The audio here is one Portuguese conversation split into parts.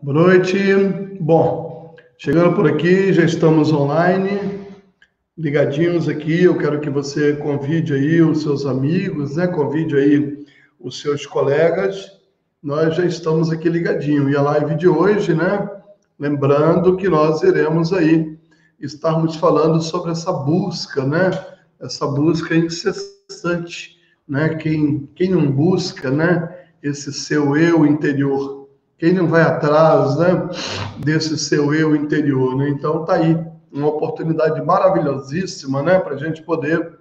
Boa noite. Bom, chegando por aqui, já estamos online, ligadinhos aqui. Eu quero que você convide aí os seus amigos, né? Convide aí os seus colegas. Nós já estamos aqui ligadinho. E a live de hoje, né? Lembrando que nós iremos aí estarmos falando sobre essa busca, né? Essa busca incessante, né? Quem não busca, né? Esse seu eu interior. Quem não vai atrás, né, desse seu eu interior, né? Então tá aí uma oportunidade maravilhosíssima, né, para a gente poder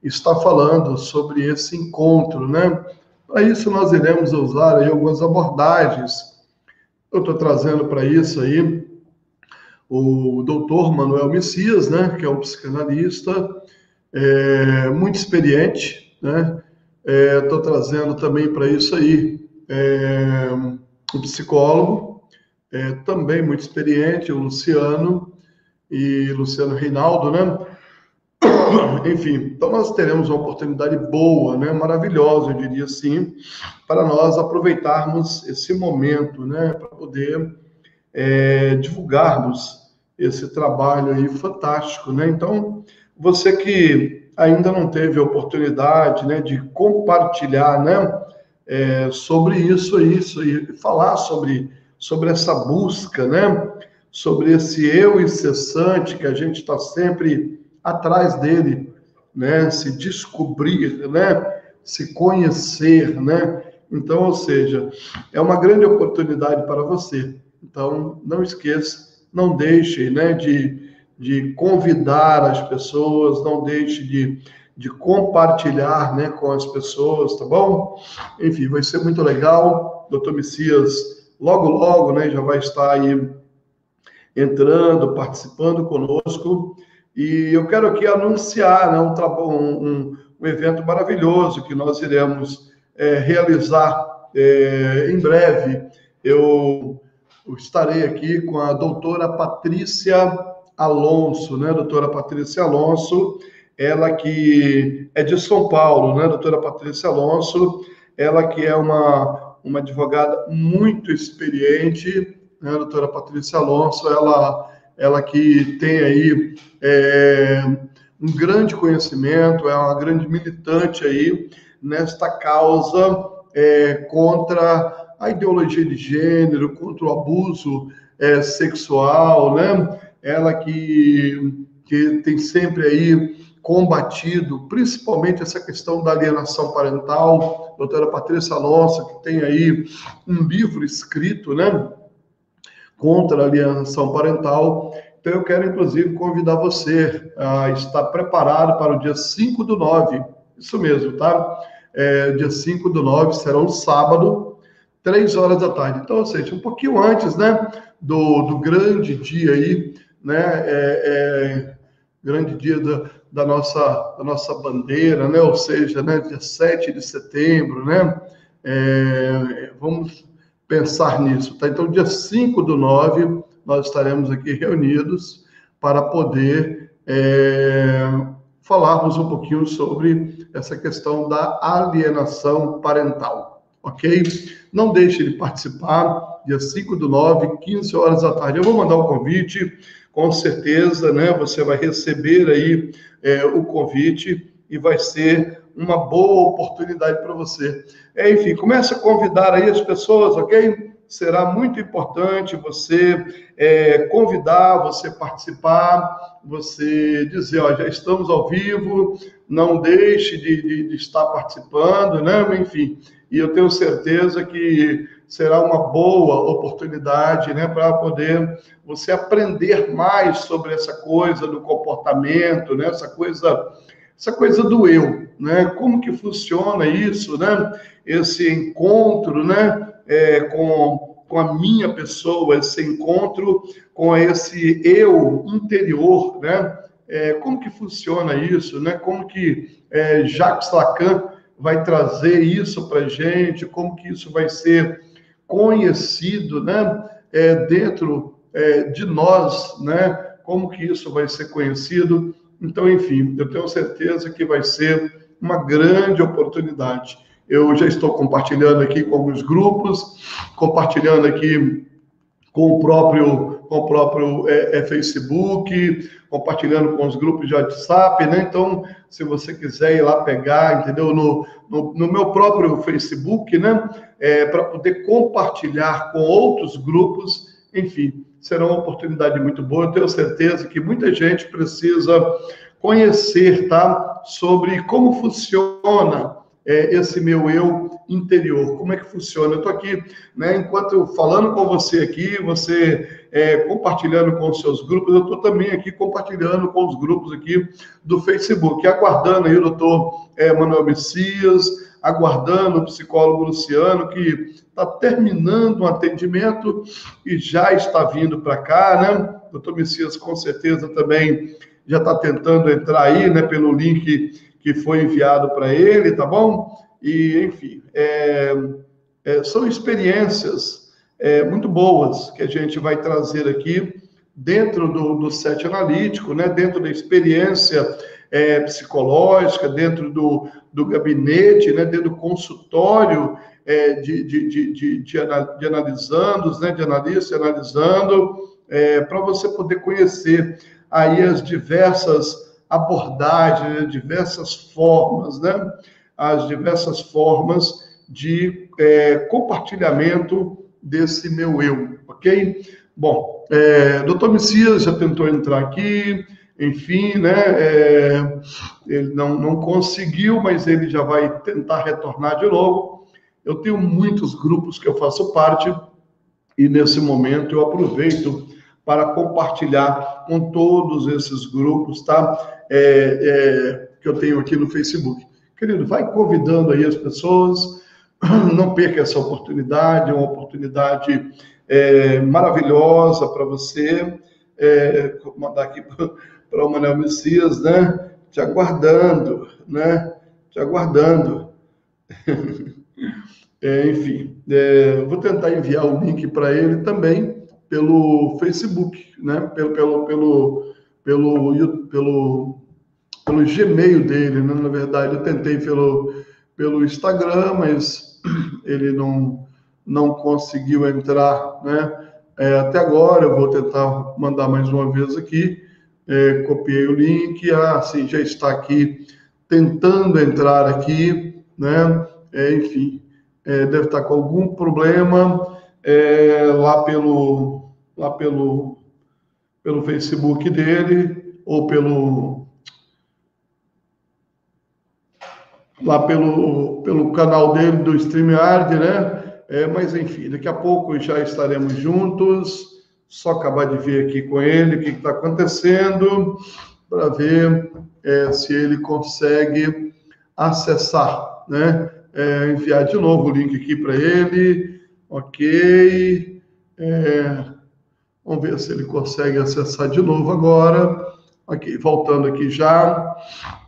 estar falando sobre esse encontro, né? Para isso nós iremos usar aí algumas abordagens. Eu estou trazendo para isso aí o doutor Manuel Messias, né, que é um psicanalista muito experiente, né? Estou trazendo também para isso aí um psicólogo também muito experiente, o Luciano e Luciano Reinaldo, né? Enfim, então nós teremos uma oportunidade boa, né? Maravilhosa, eu diria assim, para nós aproveitarmos esse momento, né? Para poder divulgarmos esse trabalho aí fantástico, né? Então, você que ainda não teve a oportunidade, né, de compartilhar, né, sobre isso e falar sobre essa busca, né, sobre esse eu incessante que a gente está sempre atrás dele, né, se descobrir, né, se conhecer, né? Então, ou seja, é uma grande oportunidade para você. Então, não esqueça, não deixe, né, de convidar as pessoas, não deixe de compartilhar, né, com as pessoas, tá bom? Enfim, vai ser muito legal. Dr. Messias, logo, logo, né, já vai estar aí entrando, participando conosco. E eu quero aqui anunciar, né, um evento maravilhoso que nós iremos realizar em breve. Eu estarei aqui com a doutora Patrícia Alonso, né? Doutora Patrícia Alonso, ela que é de São Paulo, né? Doutora Patrícia Alonso, ela que é uma advogada muito experiente, né? Doutora Patrícia Alonso, ela que tem aí um grande conhecimento, é uma grande militante aí nesta causa contra a ideologia de gênero, contra o abuso sexual, né? Ela que tem sempre aí combatido, principalmente essa questão da alienação parental. Doutora Patrícia Alonso, que tem aí um livro escrito, né, contra a alienação parental. Então, eu quero, inclusive, convidar você a estar preparado para o dia 5/9. Isso mesmo, tá? Dia 5/9 será um sábado, 3 horas da tarde. Então, ou seja, um pouquinho antes, né, do grande dia aí, né, grande dia da nossa bandeira, né, ou seja, né, dia 7 de setembro, né, vamos pensar nisso, tá? Então, dia 5/9, nós estaremos aqui reunidos para poder falarmos um pouquinho sobre essa questão da alienação parental, ok? Não deixe de participar, dia 5/9, 15 horas da tarde. Eu vou mandar o convite, com certeza, né? Você vai receber aí o convite e vai ser uma boa oportunidade para você. Enfim, comece a convidar aí as pessoas, ok? Será muito importante você convidar, você participar, você dizer, ó, já estamos ao vivo, não deixe de estar participando, né? Enfim, e eu tenho certeza que será uma boa oportunidade, né, para poder você aprender mais sobre essa coisa do comportamento, né, essa coisa do eu, né? Como que funciona isso, né? Esse encontro, né? Com a minha pessoa, esse encontro com esse eu interior, né? Como que funciona isso, né? Como que Jacques Lacan vai trazer isso para a gente? Como que isso vai ser conhecido, né? Dentro de nós, né? Como que isso vai ser conhecido? Então, enfim, eu tenho certeza que vai ser uma grande oportunidade. Eu já estou compartilhando aqui com alguns grupos, compartilhando aqui com o próprio Facebook, compartilhando com os grupos de WhatsApp, né? Então, se você quiser ir lá pegar, entendeu? No meu próprio Facebook, né? Para poder compartilhar com outros grupos, enfim, será uma oportunidade muito boa. Eu tenho certeza que muita gente precisa conhecer, tá? Sobre como funciona esse meu eu interior, como é que funciona. Eu estou aqui, né, enquanto eu falando com você aqui, você compartilhando com os seus grupos, eu estou também aqui compartilhando com os grupos aqui do Facebook, aguardando aí o doutor Manuel Messias, aguardando o psicólogo Luciano, que está terminando um atendimento e já está vindo para cá, né? O doutor Messias com certeza também já está tentando entrar aí, né, pelo link que foi enviado para ele, tá bom? E, enfim, são experiências muito boas que a gente vai trazer aqui dentro do SET analítico, né? Dentro da experiência psicológica, dentro do gabinete, né? Dentro do consultório de analisandos, né? De analista analisando, para você poder conhecer aí as diversas abordagens, as diversas formas, né? As diversas formas de compartilhamento desse meu eu, ok? Bom, doutor Messias já tentou entrar aqui, enfim, né? Ele não conseguiu, mas ele já vai tentar retornar de novo. Eu tenho muitos grupos que eu faço parte e nesse momento eu aproveito para compartilhar com todos esses grupos, tá? Que eu tenho aqui no Facebook. Querido, vai convidando aí as pessoas, não perca essa oportunidade, é uma oportunidade maravilhosa para você. Vou mandar aqui para o Manuel Messias, né? Te aguardando, né? Te aguardando. Enfim, vou tentar enviar o link para ele também pelo Facebook, né? Pelo Gmail dele, né? Na verdade, eu tentei pelo Instagram, mas ele não conseguiu entrar, né? Até agora, eu vou tentar mandar mais uma vez aqui. Copiei o link, sim, já está aqui tentando entrar aqui, né? Enfim, deve estar com algum problema lá pelo Facebook dele, ou lá pelo canal dele do StreamYard, né? Mas enfim, daqui a pouco já estaremos juntos. Só acabar de ver aqui com ele o que está acontecendo, para ver se ele consegue acessar, né? Enviar de novo o link aqui para ele. Ok. Vamos ver se ele consegue acessar de novo agora. Ok, voltando aqui já.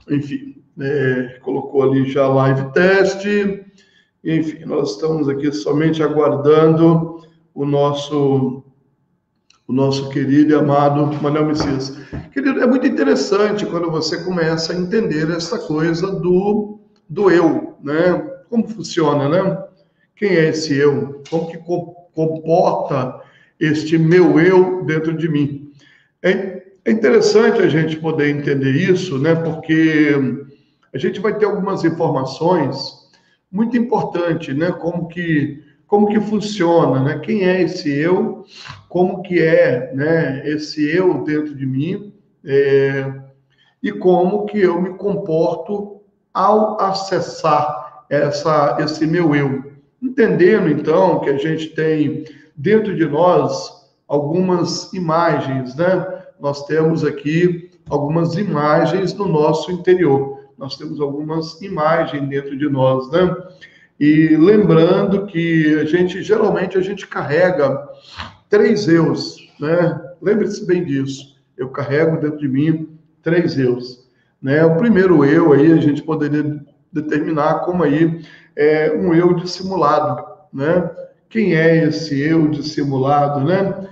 Enfim, colocou ali já live teste. Enfim, nós estamos aqui somente aguardando o nosso querido e amado Manuel Messias. Querido, é muito interessante quando você começa a entender essa coisa do eu, né? Como funciona, né? Quem é esse eu? Como que comporta este meu eu dentro de mim? É interessante a gente poder entender isso, né? Porque a gente vai ter algumas informações muito importantes, né? Como que funciona, né? Quem é esse eu? Como que é, né? Esse eu dentro de mim? E como que eu me comporto ao acessar esse meu eu? Entendendo, então, que a gente tem dentro de nós algumas imagens, né? Nós temos aqui algumas imagens no nosso interior. Nós temos algumas imagens dentro de nós, né? E lembrando que geralmente a gente carrega 3 eus, né? Lembre-se bem disso. Eu carrego dentro de mim 3 eus, né? O primeiro eu aí a gente poderia determinar como aí um eu dissimulado, né? Quem é esse eu dissimulado, né?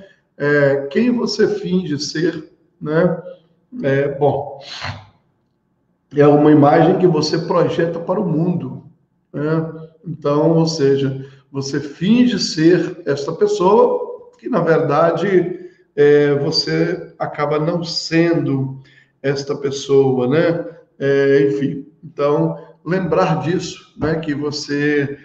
Quem você finge ser, né? Bom, é uma imagem que você projeta para o mundo, né? Então, ou seja, você finge ser esta pessoa que, na verdade, você acaba não sendo esta pessoa, né? Enfim, então, lembrar disso, né? Que você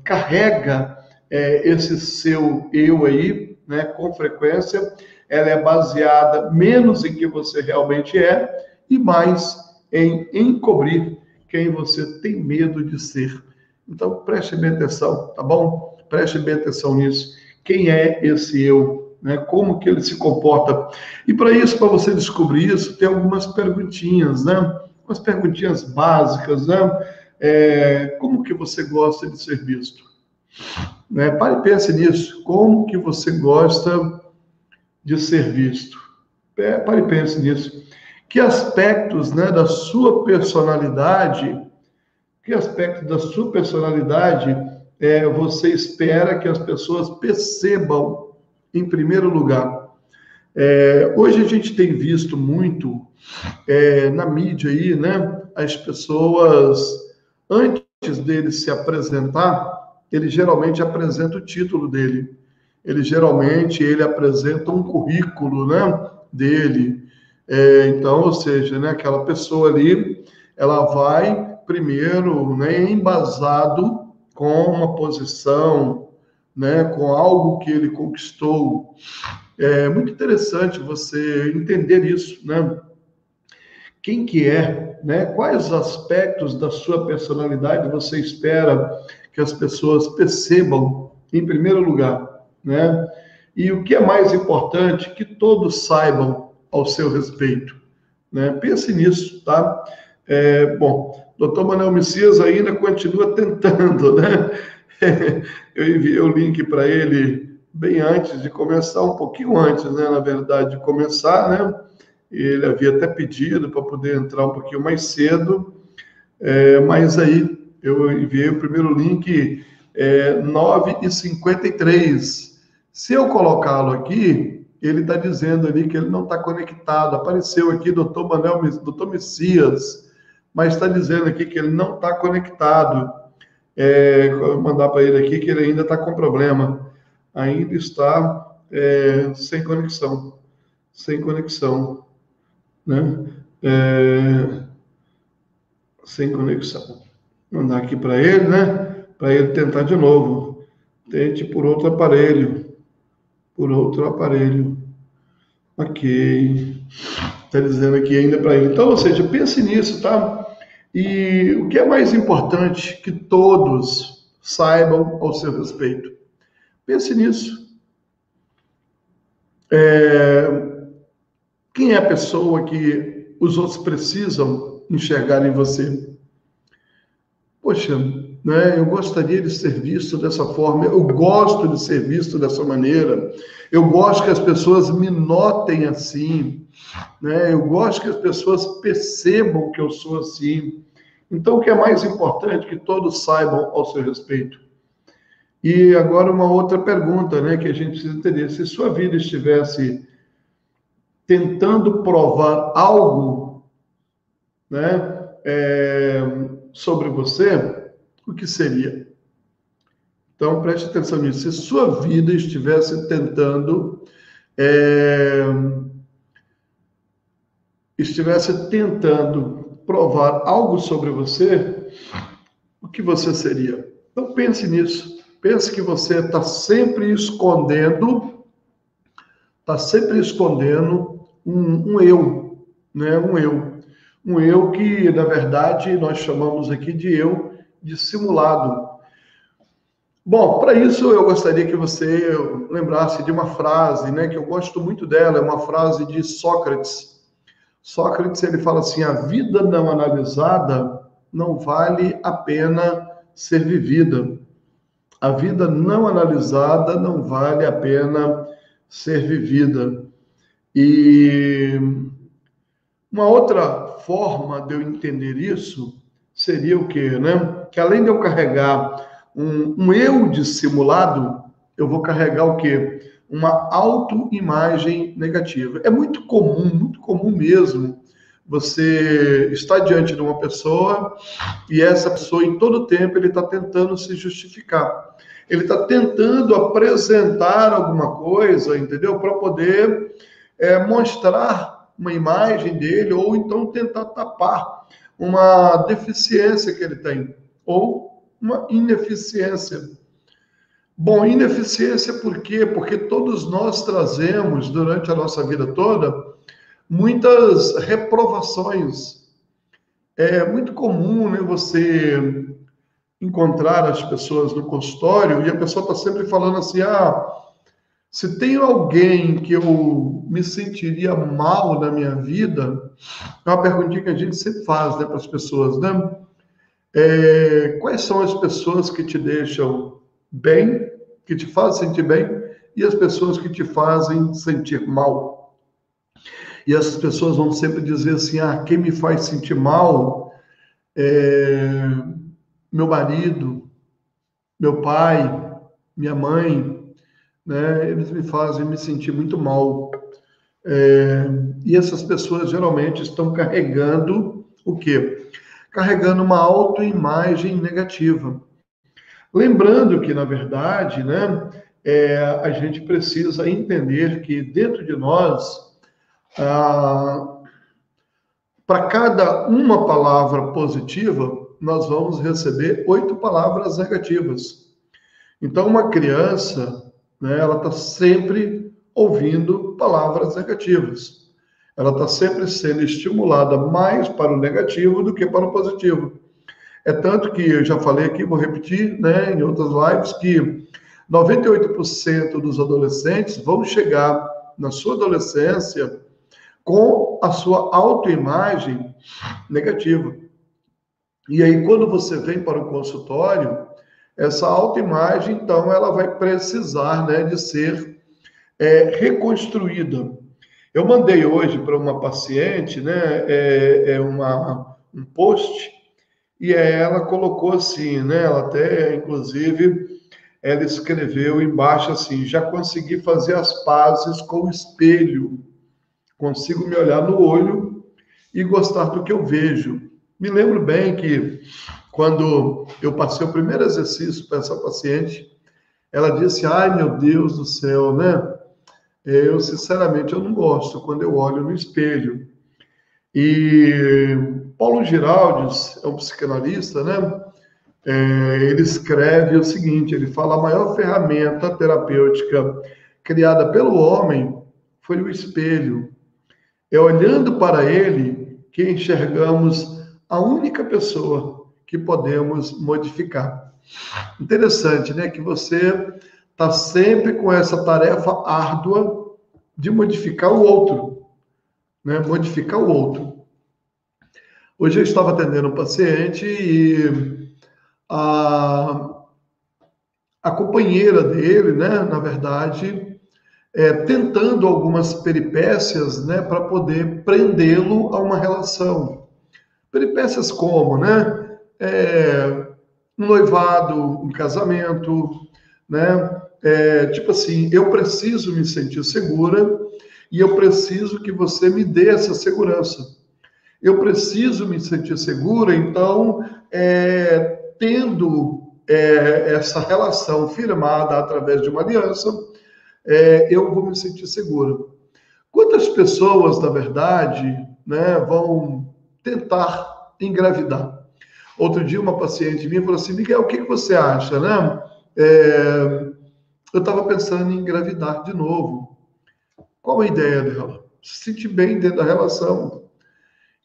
carrega esse seu eu aí, né? Com frequência, ela é baseada menos em quem você realmente é e mais em encobrir quem você tem medo de ser. Então, preste bem atenção, tá bom? Preste bem atenção nisso. Quem é esse eu? Né? Como que ele se comporta? E para isso, para você descobrir isso, tem algumas perguntinhas, né? Umas perguntinhas básicas, né? Como que você gosta de ser visto? Né? Pare e pense nisso. Como que você gosta de ser visto? Pare e pense nisso. Que aspectos, né, da sua personalidade, você espera que as pessoas percebam em primeiro lugar? Hoje a gente tem visto muito na mídia aí, né, as pessoas, antes dele se apresentar, ele geralmente apresenta o título dele. Ele apresenta um currículo, né, dele. Então, ou seja, né, aquela pessoa ali, ela vai primeiro, né, embasado com uma posição, né, com algo que ele conquistou. É muito interessante você entender isso, né? Quem que é, né? Quais aspectos da sua personalidade você espera que as pessoas percebam em primeiro lugar, né? E o que é mais importante, que todos saibam ao seu respeito, né? Pense nisso, tá? Bom, doutor Manuel Messias ainda continua tentando, né? Eu enviei o link para ele bem antes de começar, um pouquinho antes, né? Na verdade, de começar, né? Ele havia até pedido para poder entrar um pouquinho mais cedo, mas aí eu enviei o primeiro link 9h53. Se eu colocá-lo aqui, ele está dizendo ali que ele não está conectado. Apareceu aqui doutor Messias, mas está dizendo aqui que ele não está conectado. Vou mandar para ele aqui que ele ainda está com problema. Ainda está sem conexão. Sem conexão. Né? Sem conexão. Vou mandar aqui para ele, né? Para ele tentar de novo. Tente por outro aparelho. Por outro aparelho. Ok. Está dizendo aqui ainda para ele. Então, ou seja, pense nisso, tá? E o que é mais importante que todos saibam ao seu respeito? Pense nisso. Quem é a pessoa que os outros precisam enxergar em você? Poxa, né, eu gostaria de ser visto dessa forma, eu gosto de ser visto dessa maneira, eu gosto que as pessoas me notem assim, né, eu gosto que as pessoas percebam que eu sou assim. Então, o que é mais importante que todos saibam ao seu respeito? E agora uma outra pergunta, né, que a gente precisa entender. Se sua vida estivesse tentando provar algo, né, sobre você, o que seria? Então, preste atenção nisso. Se sua vida estivesse tentando provar algo sobre você, o que você seria? Então, pense nisso. Pense que você está sempre escondendo um eu, né? Um eu que, na verdade, nós chamamos aqui de eu dissimulado. Bom, para isso eu gostaria que você lembrasse de uma frase, né, que eu gosto muito dela, é uma frase de Sócrates. Sócrates, ele fala assim: a vida não analisada não vale a pena ser vivida. A vida não analisada não vale a pena ser vivida. E uma outra forma de eu entender isso seria o quê, né? Que além de eu carregar um eu dissimulado, eu vou carregar o quê? Uma autoimagem negativa. É muito comum mesmo, Você está diante de uma pessoa e essa pessoa, em todo tempo, ele está tentando se justificar. Ele está tentando apresentar alguma coisa, entendeu? Para poder mostrar uma imagem dele ou então tentar tapar uma deficiência que ele tem ou uma ineficiência. Bom, ineficiência por quê? Porque todos nós trazemos, durante a nossa vida toda, muitas reprovações. É muito comum, né, você encontrar as pessoas no consultório e a pessoa está sempre falando assim, se tem alguém que eu me sentiria mal na minha vida, é uma perguntinha que a gente sempre faz, né, para as pessoas, né? Quais são as pessoas que te deixam bem, que te fazem sentir bem, e as pessoas que te fazem sentir mal? E essas pessoas vão sempre dizer assim, quem me faz sentir mal é meu marido, meu pai, minha mãe, né? Eles me fazem me sentir muito mal. E essas pessoas geralmente estão carregando o quê? Carregando uma autoimagem negativa. Lembrando que, na verdade, né, a gente precisa entender que dentro de nós, para cada uma palavra positiva, nós vamos receber 8 palavras negativas. Então, uma criança, né, ela está sempre ouvindo palavras negativas. Ela está sempre sendo estimulada mais para o negativo do que para o positivo. É tanto que eu já falei aqui, vou repetir, né, em outras lives, que 98% dos adolescentes vão chegar na sua adolescência com a sua autoimagem negativa. E aí, quando você vem para o consultório, essa autoimagem, então, ela vai precisar, né, de ser reconstruída. Eu mandei hoje para uma paciente, né, um post, e ela colocou assim, né, ela até, inclusive, ela escreveu embaixo assim, já consegui fazer as pazes com o espelho, consigo me olhar no olho e gostar do que eu vejo. Me lembro bem que quando eu passei o primeiro exercício para essa paciente, ela disse, ai meu Deus do céu, né? Eu, sinceramente, eu não gosto quando eu olho no espelho. E Paulo Giraldes é um psicanalista, né? Ele escreve o seguinte, ele fala, a maior ferramenta terapêutica criada pelo homem foi o espelho. É olhando para ele que enxergamos a única pessoa que podemos modificar. Interessante, né? Que você está sempre com essa tarefa árdua de modificar o outro, né? Modificar o outro. Hoje eu estava atendendo um paciente e a companheira dele, né? Na verdade, tentando algumas peripécias, né? Para poder prendê-lo a uma relação. Peripécias como, né? Um noivado, um casamento, né? Tipo assim, eu preciso me sentir segura e eu preciso que você me dê essa segurança. Eu preciso me sentir segura, então, tendo essa relação firmada através de uma aliança, eu vou me sentir segura. Quantas pessoas, na verdade, né, vão tentar engravidar? Outro dia, uma paciente minha falou assim, Miguel, o que você acha, né? Eu estava pensando em engravidar de novo. Qual a ideia dela? Se sentir bem dentro da relação.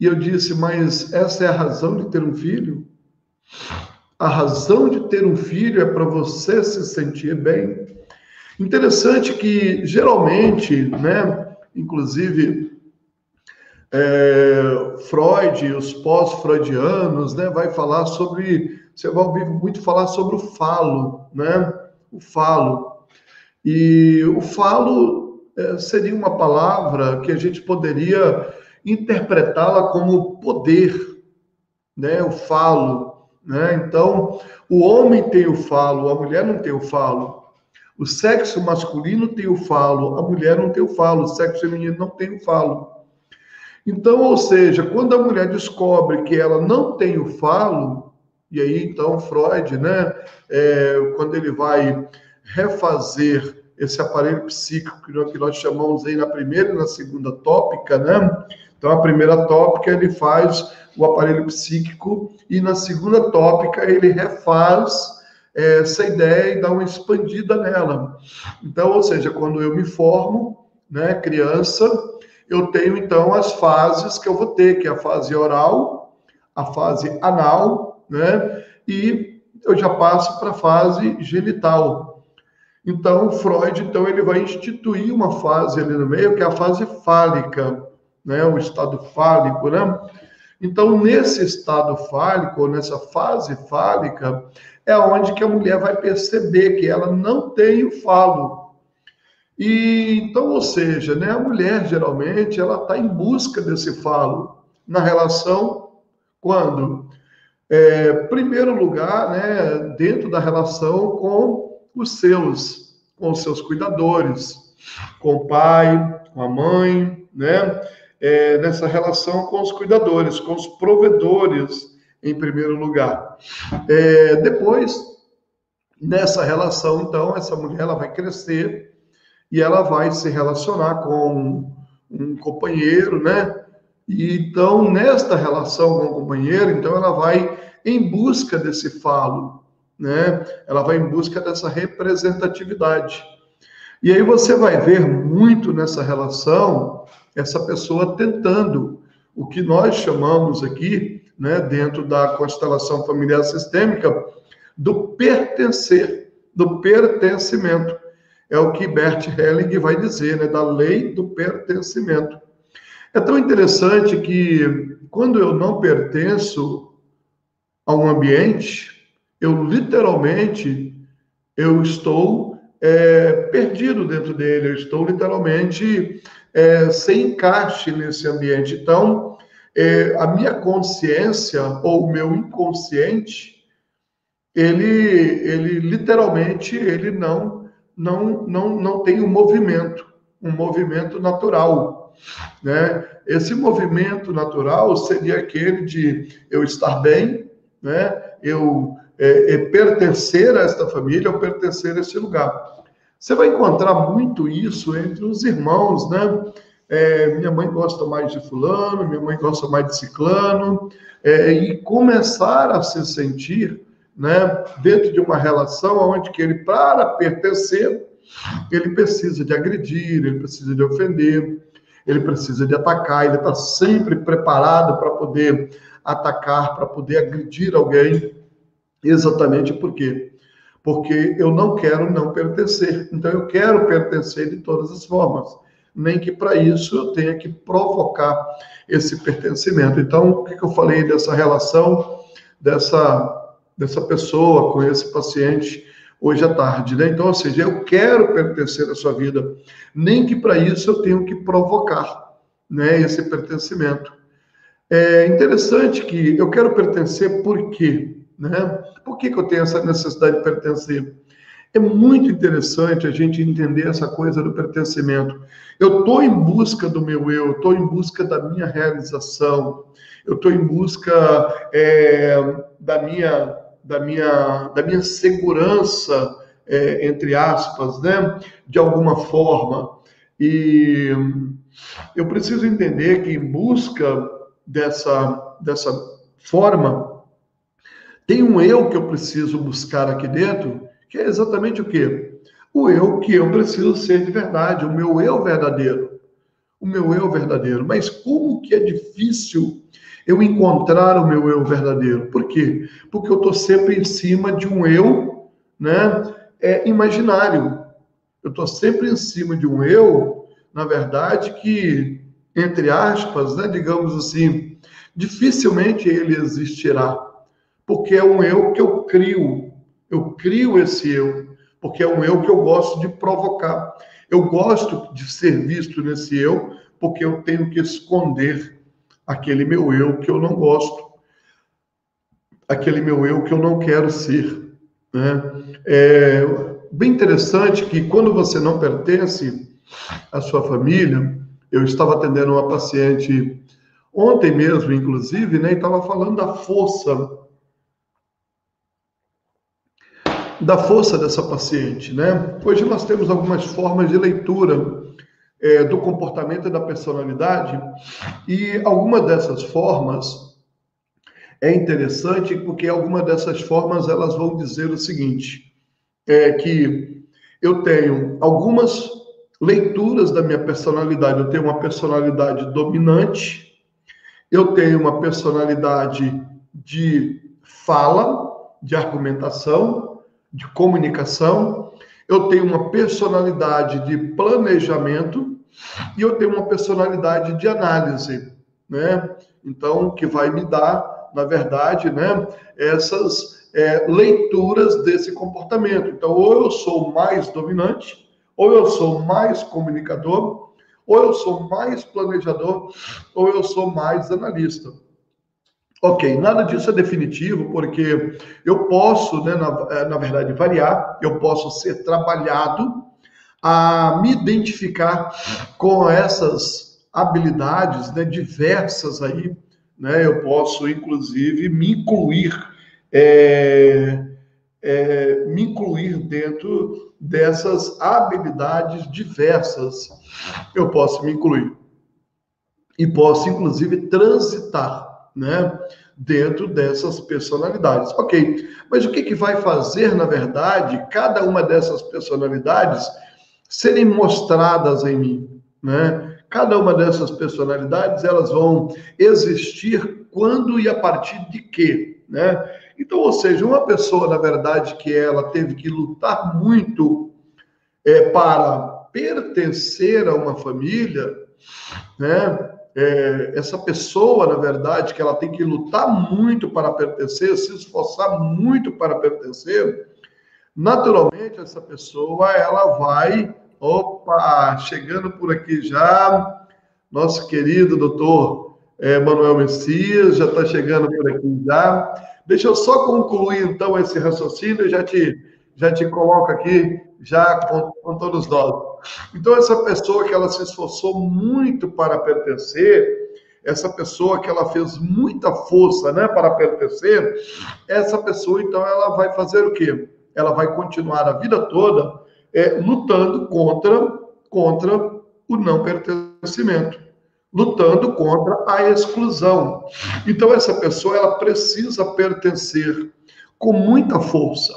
E eu disse, mas essa é a razão de ter um filho? A razão de ter um filho é para você se sentir bem. Interessante que, geralmente, né, inclusive, Freud e os pós-freudianos, né, você vai ouvir muito falar sobre o falo, né, o falo. E o falo seria uma palavra que a gente poderia interpretá-la como poder, né, o falo, né? Então, o homem tem o falo, a mulher não tem o falo. O sexo masculino tem o falo, a mulher não tem o falo, o sexo feminino não tem o falo. Então, ou seja, quando a mulher descobre que ela não tem o falo, e aí então Freud, né, quando ele vai refazer esse aparelho psíquico que nós chamamos aí na primeira e na segunda tópica, né? Então, a primeira tópica ele faz o aparelho psíquico e na segunda tópica ele refaz essa ideia e dá uma expandida nela. Então, ou seja, quando eu me formo, né, criança, eu tenho então as fases que eu vou ter, que é a fase oral, a fase anal, né, e eu já passo para a fase genital. Então, Freud, então, ele vai instituir uma fase ali no meio, que é a fase fálica, né, o estado fálico, né? Então, nesse estado fálico, nessa fase fálica, é onde que a mulher vai perceber que ela não tem o falo. E então, ou seja, né, a mulher geralmente ela está em busca desse falo na relação quando, primeiro lugar, né, dentro da relação com os seus cuidadores, com o pai, com a mãe, né? Nessa relação com os cuidadores, com os provedores, em primeiro lugar. Depois, nessa relação, então, essa mulher ela vai crescer e ela vai se relacionar com um companheiro, né? E então, nesta relação com o companheiro, então ela vai em busca desse falo, né? Ela vai em busca dessa representatividade. E aí você vai ver muito nessa relação essa pessoa tentando o que nós chamamos aqui, né, dentro da constelação familiar sistêmica, do pertencer, do pertencimento. É o que Bert Helling vai dizer, né, da lei do pertencimento. É tão interessante que quando eu não pertenço a um ambiente, eu literalmente eu estou perdido dentro dele, eu estou literalmente sem encaixe nesse ambiente. Então, a minha consciência ou o meu inconsciente, ele literalmente ele não tem um movimento natural, né? Esse movimento natural seria aquele de eu estar bem, né? Eu pertencer a esta família, ou pertencer a este lugar. Você vai encontrar muito isso entre os irmãos, né? Minha mãe gosta mais de fulano, minha mãe gosta mais de ciclano, e começar a se sentir, né, dentro de uma relação onde que ele, para pertencer, ele precisa de agredir, ele precisa de ofender, ele precisa de atacar, ele está sempre preparado para poder atacar, para poder agredir alguém. Exatamente por quê? Porque eu não quero não pertencer. Então, eu quero pertencer de todas as formas. Nem que para isso eu tenha que provocar esse pertencimento. Então, o que eu falei dessa relação, dessa pessoa com esse paciente hoje à tarde, né? Então, ou seja, eu quero pertencer à sua vida. Nem que para isso eu tenho que provocar, né, esse pertencimento. É interessante que eu quero pertencer por quê? Né? Por que eu tenho essa necessidade de pertencer? É muito interessante a gente entender essa coisa do pertencimento. Eu estou em busca do meu eu estou em busca da minha realização, eu estou em busca da minha segurança, entre aspas, né? De alguma forma. E eu preciso entender que em busca dessa forma, tem um eu que eu preciso buscar aqui dentro, que é exatamente o quê? O eu que eu preciso ser de verdade, o meu eu verdadeiro. O meu eu verdadeiro. Mas como que é difícil eu encontrar o meu eu verdadeiro? Por quê? Porque eu estou sempre em cima de um eu, né, imaginário. Eu estou sempre em cima de um eu, na verdade, que, entre aspas, né, digamos assim, dificilmente ele existirá. Porque é um eu que eu crio esse eu, porque é um eu que eu gosto de provocar. Eu gosto de ser visto nesse eu, porque eu tenho que esconder aquele meu eu que eu não gosto, aquele meu eu que eu não quero ser, né? É bem interessante que quando você não pertence à sua família, eu estava atendendo uma paciente ontem mesmo, inclusive, né, estava falando da força dessa paciente, né? Hoje nós temos algumas formas de leitura do comportamento e da personalidade, e alguma dessas formas é interessante porque alguma dessas formas elas vão dizer o seguinte, que eu tenho algumas leituras da minha personalidade. Eu tenho uma personalidade dominante, eu tenho uma personalidade de fala, de argumentação, de comunicação, eu tenho uma personalidade de planejamento e eu tenho uma personalidade de análise, né? Então, que vai me dar, na verdade, né, essas leituras desse comportamento. Então, ou eu sou mais dominante, ou eu sou mais comunicador, ou eu sou mais planejador, ou eu sou mais analista. Ok, nada disso é definitivo, porque eu posso, né, na verdade, variar, eu posso ser trabalhado a me identificar com essas habilidades, né, diversas aí, né, eu posso, inclusive, me incluir dentro dessas habilidades diversas. Eu posso me incluir e posso, inclusive, transitar, né, dentro dessas personalidades. Ok, mas o que vai fazer, na verdade, cada uma dessas personalidades serem mostradas em mim, né? Cada uma dessas personalidades, elas vão existir quando e a partir de quê, né? Então, ou seja, uma pessoa, na verdade, que ela teve que lutar muito para pertencer a uma família, né? Essa pessoa, na verdade, que ela tem que lutar muito para pertencer, se esforçar muito para pertencer, naturalmente essa pessoa, ela vai, opa, chegando por aqui já, nosso querido doutor Manuel Messias, já está chegando por aqui já. Deixa eu só concluir, então, esse raciocínio, já te coloco aqui, já com todos nós. Então, essa pessoa que ela se esforçou muito para pertencer, essa pessoa que ela fez muita força, né, para pertencer, essa pessoa, então, ela vai fazer o quê? Ela vai continuar a vida toda lutando contra o não pertencimento, lutando contra a exclusão. Então, essa pessoa, ela precisa pertencer com muita força,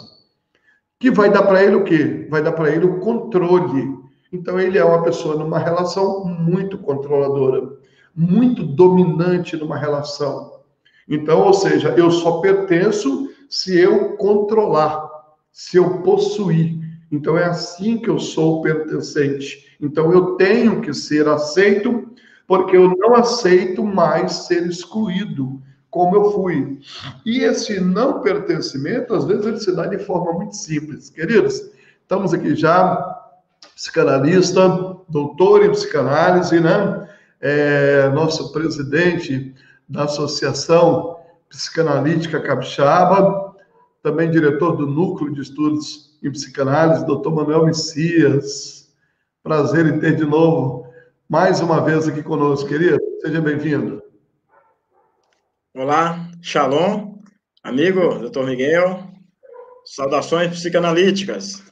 que vai dar para ele o quê? Vai dar para ele o controle. Então, ele é uma pessoa numa relação muito controladora, muito dominante numa relação. Então, ou seja, eu só pertenço se eu controlar, se eu possuir. Então, é assim que eu sou pertencente. Então, eu tenho que ser aceito, porque eu não aceito mais ser excluído, como eu fui. E esse não pertencimento, às vezes, ele se dá de forma muito simples. Queridos, estamos aqui já, psicanalista, doutor em psicanálise, né? Nosso presidente da Associação Psicanalítica Capixaba, também diretor do Núcleo de Estudos em Psicanálise, doutor Manuel Messias. Prazer em ter de novo, mais uma vez aqui conosco, querido. Seja bem-vindo. Olá, Shalom, amigo doutor Miguel. Saudações psicanalíticas.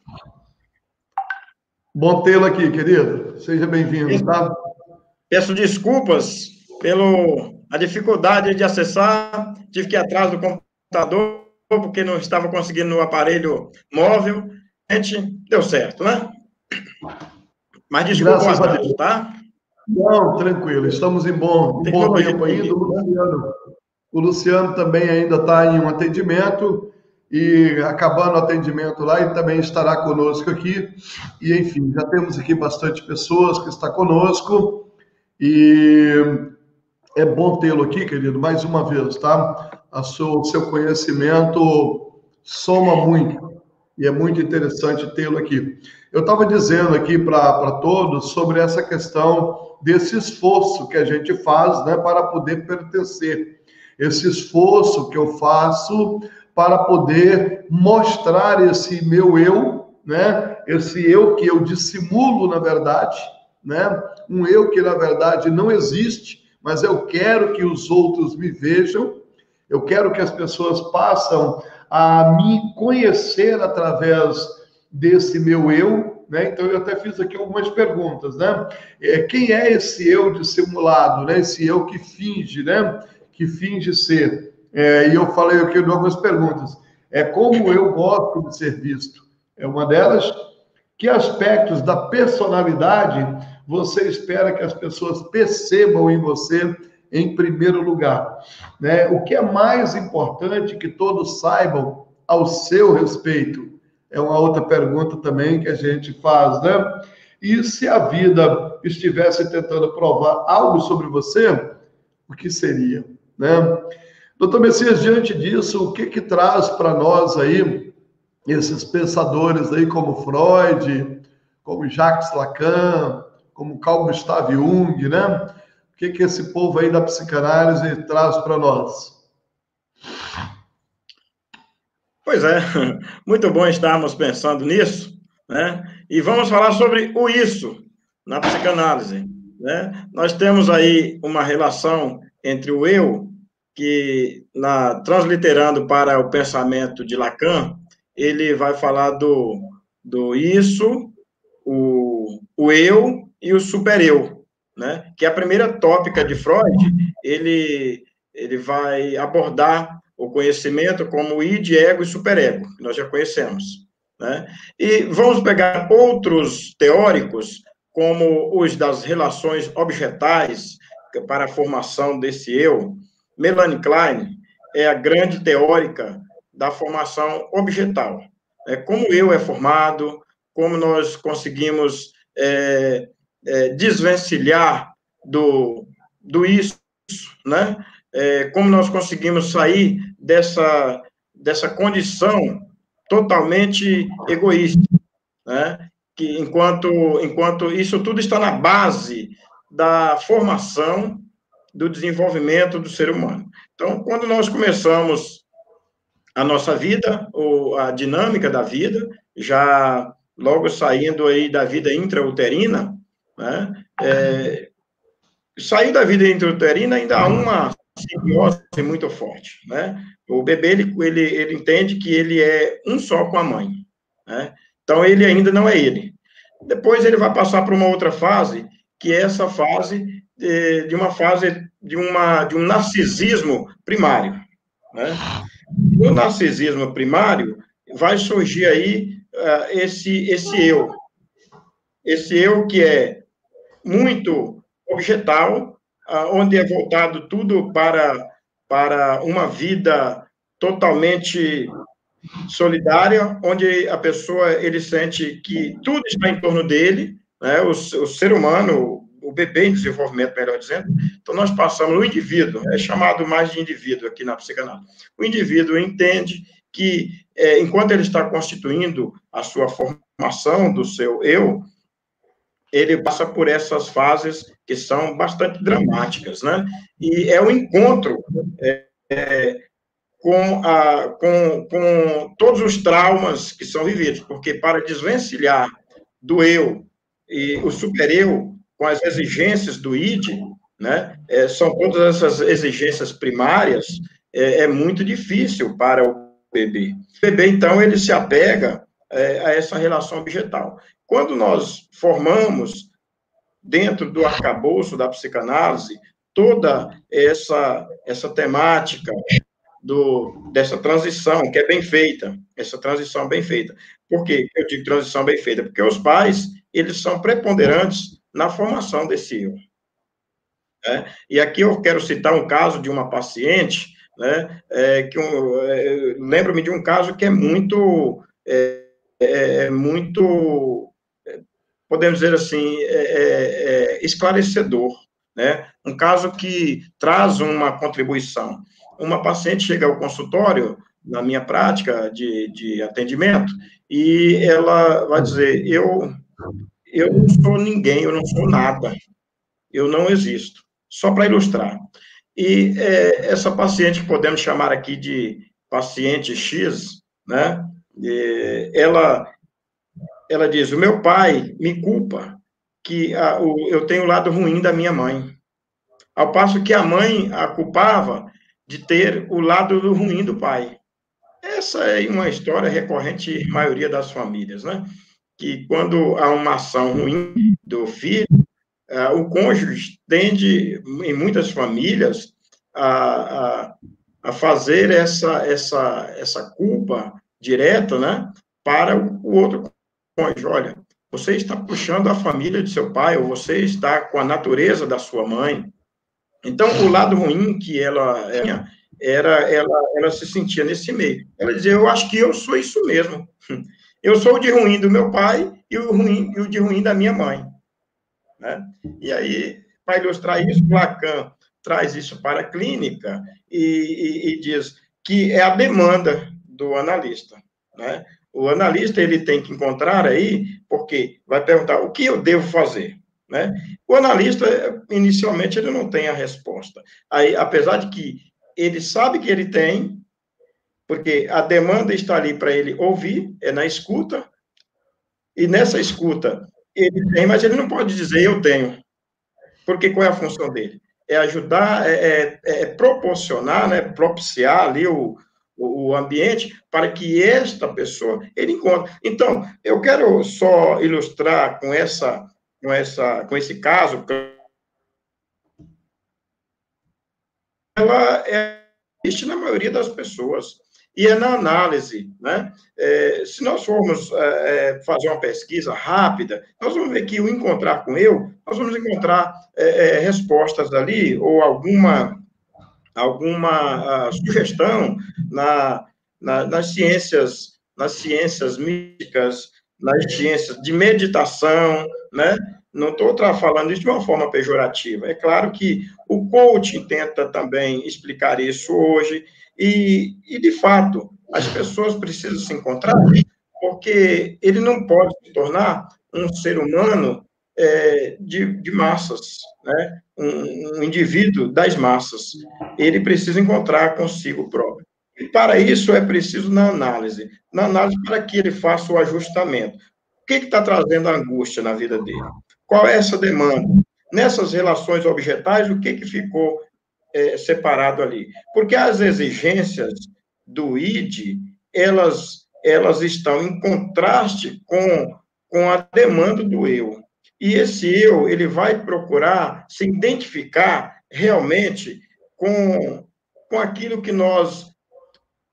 Bom tê-lo aqui, querido. Seja bem-vindo, tá? Peço desculpas pela dificuldade de acessar, tive que ir atrás do computador, porque não estava conseguindo no aparelho móvel. A gente deu certo, né? Mas desculpa o atraso, tá? Não, tranquilo, estamos em bom tempo ainda. O Luciano também ainda está em um atendimento, e acabando o atendimento lá, ele também estará conosco aqui. E, enfim, já temos aqui bastante pessoas que estão conosco, e é bom tê-lo aqui, querido, mais uma vez, tá? O seu conhecimento soma muito, e é muito interessante tê-lo aqui. Eu estava dizendo aqui para todos sobre essa questão desse esforço que a gente faz, né, para poder pertencer. Esse esforço que eu faço para poder mostrar esse meu eu, né? Esse eu que eu dissimulo, na verdade, né? Um eu que, na verdade, não existe, mas eu quero que os outros me vejam, eu quero que as pessoas passem a me conhecer através desse meu eu, né? Então eu até fiz aqui algumas perguntas, né? Quem é esse eu dissimulado, né? Esse eu que finge, né? Que finge ser. E eu falei aqui de algumas perguntas. Como eu gosto de ser visto. É uma delas. Que aspectos da personalidade você espera que as pessoas percebam em você em primeiro lugar, né? O que é mais importante que todos saibam ao seu respeito? É uma outra pergunta também que a gente faz, né? E se a vida estivesse tentando provar algo sobre você, o que seria, né? Doutor Messias, diante disso, o que traz para nós aí esses pensadores aí como Freud, como Jacques Lacan, como Carl Gustav Jung, né? O que esse povo aí da psicanálise traz para nós? Pois é, muito bom estarmos pensando nisso, né? E vamos falar sobre o isso na psicanálise, né? Nós temos aí uma relação entre o eu, que transliterando para o pensamento de Lacan, ele vai falar do isso, o eu e o supereu, né? Que é a primeira tópica de Freud, ele vai abordar o conhecimento como id, ego e superego, que nós já conhecemos, né? E vamos pegar outros teóricos, como os das relações objetais, para a formação desse eu. Melanie Klein é a grande teórica da formação objetal. Como o eu é formado, como nós conseguimos desvencilhar do isso, né? Como nós conseguimos sair dessa condição totalmente egoísta, né? Que enquanto isso tudo está na base da formação, do desenvolvimento do ser humano. Então, quando nós começamos a nossa vida, ou a dinâmica da vida, já logo saindo aí da vida intrauterina, né? Saiu da vida intrauterina, ainda há uma simbiose muito forte, né? O bebê, ele entende que ele é um só com a mãe, né? Então, ele ainda não é ele. Depois, ele vai passar para uma outra fase, que é essa fase de um narcisismo primário, né? No narcisismo primário, vai surgir aí esse eu que é muito objetal, onde é voltado tudo para uma vida totalmente solidária, onde a pessoa, ele sente que tudo está em torno dele, né? O ser humano, o bebê em desenvolvimento, melhor dizendo. Então, nós passamos, o indivíduo, é chamado mais de indivíduo aqui na psicanálise. O indivíduo entende que, enquanto ele está constituindo a sua formação do seu eu, ele passa por essas fases que são bastante dramáticas, né? E é o encontro com todos os traumas que são vividos, porque para desvencilhar do eu e o supereu com as exigências do id, né? São todas essas exigências primárias, é muito difícil para o bebê. O bebê, então, ele se apega a essa relação objetal. Quando nós formamos, dentro do arcabouço da psicanálise, toda essa temática dessa transição, que é bem feita, essa transição bem feita. Por que eu digo transição bem feita? Porque os pais, eles são preponderantes na formação desse eu. Né? E aqui eu quero citar um caso de uma paciente, né, lembro-me de um caso que é muito, podemos dizer assim, esclarecedor, né? Um caso que traz uma contribuição. Uma paciente chega ao consultório, na minha prática de atendimento, e ela vai dizer, eu não sou ninguém, eu não sou nada, eu não existo. Só para ilustrar. E essa paciente, que podemos chamar aqui de paciente X, né? Ela diz, o meu pai me culpa que eu tenho o lado ruim da minha mãe. ao passo que a mãe a culpava de ter o lado ruim do pai. Essa é uma história recorrente em maioria das famílias, né? Que quando há uma ação ruim do filho, o cônjuge tende, em muitas famílias, a, a fazer essa culpa direta, né, para o outro cônjuge. Olha, você está puxando a família de seu pai, ou você está com a natureza da sua mãe. Então, o lado ruim que ela tinha ela se sentia nesse meio. Ela dizia, eu acho que eu sou isso mesmo. Eu sou o de ruim do meu pai e o de ruim da minha mãe. Né? E aí, para ilustrar isso, Lacan traz isso para a clínica e diz que é a demanda do analista. Né? O analista ele tem que encontrar aí, porque vai perguntar o que eu devo fazer. Né? O analista, inicialmente, ele não tem a resposta. Aí, apesar de que ele sabe que ele tem, porque a demanda está ali para ele ouvir, é na escuta, e nessa escuta ele tem, mas ele não pode dizer eu tenho. Porque qual é a função dele? É ajudar, proporcionar, né, propiciar ali o ambiente para que esta pessoa ele encontre. Então, eu quero só ilustrar com esse caso, ela existe na maioria das pessoas. E é na análise, né? Se nós formos fazer uma pesquisa rápida, nós vamos ver que o encontrar com eu, nós vamos encontrar respostas ali, ou alguma sugestão nas ciências místicas, nas ciências de meditação, né? Não estou falando isso de uma forma pejorativa. É claro que o coaching tenta também explicar isso hoje, e de fato, as pessoas precisam se encontrar, porque ele não pode se tornar um ser humano de massas, né? Um indivíduo das massas. Ele precisa encontrar consigo próprio. E para isso é preciso na análise para que ele faça o ajustamento. O que está trazendo a angústia na vida dele? Qual é essa demanda? Nessas relações objetais, o que ficou separado ali? Porque as exigências do ID, elas estão em contraste com a demanda do eu. E esse eu, ele vai procurar se identificar realmente com aquilo que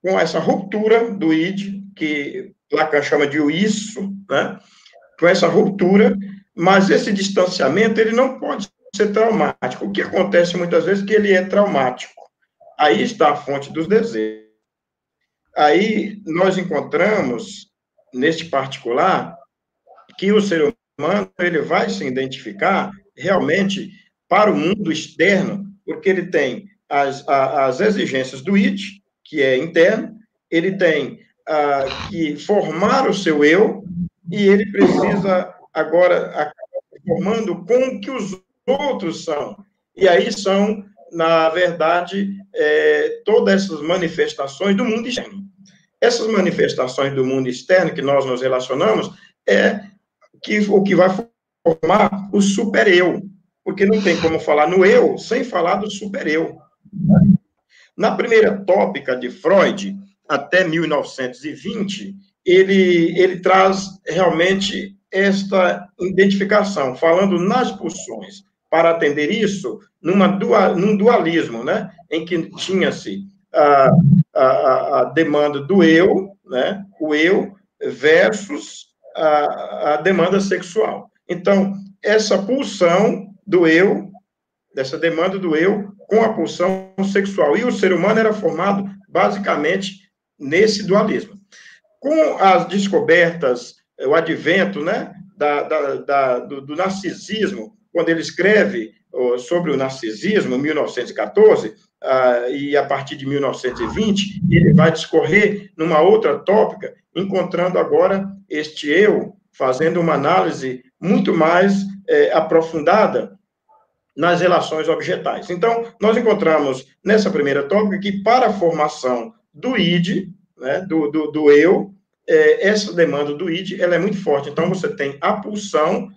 com essa ruptura do id, que Lacan chama de o isso, né? Com essa ruptura, mas esse distanciamento, ele não pode ser traumático. O que acontece muitas vezes é que ele é traumático. Aí está a fonte dos desejos. Aí nós encontramos, neste particular, que o ser humano ele vai se identificar realmente para o mundo externo, porque ele tem as exigências do id, que é interno, ele tem que formar o seu eu, e ele precisa agora acabar formando com o que os outros são. E aí são, na verdade, todas essas manifestações do mundo externo. Essas manifestações do mundo externo que nós nos relacionamos o que vai formar o super-eu, porque não tem como falar no eu sem falar do super-eu. Na primeira tópica de Freud, até 1920, ele traz realmente esta identificação, falando nas pulsões. Para atender isso, num dualismo, né, em que tinha-se a demanda do eu, né, o eu, versus a demanda sexual. Então, essa pulsão do eu, dessa demanda do eu, com a pulsão sexual. E o ser humano era formado, basicamente, nesse dualismo. Com as descobertas, o advento, né, do narcisismo, quando ele escreve sobre o narcisismo, em 1914, e a partir de 1920, ele vai discorrer numa outra tópica, encontrando agora este eu, fazendo uma análise muito mais aprofundada nas relações objetais. Então, nós encontramos nessa primeira tópica que para a formação do id, né, do eu, essa demanda do id ela é muito forte. Então, você tem a pulsão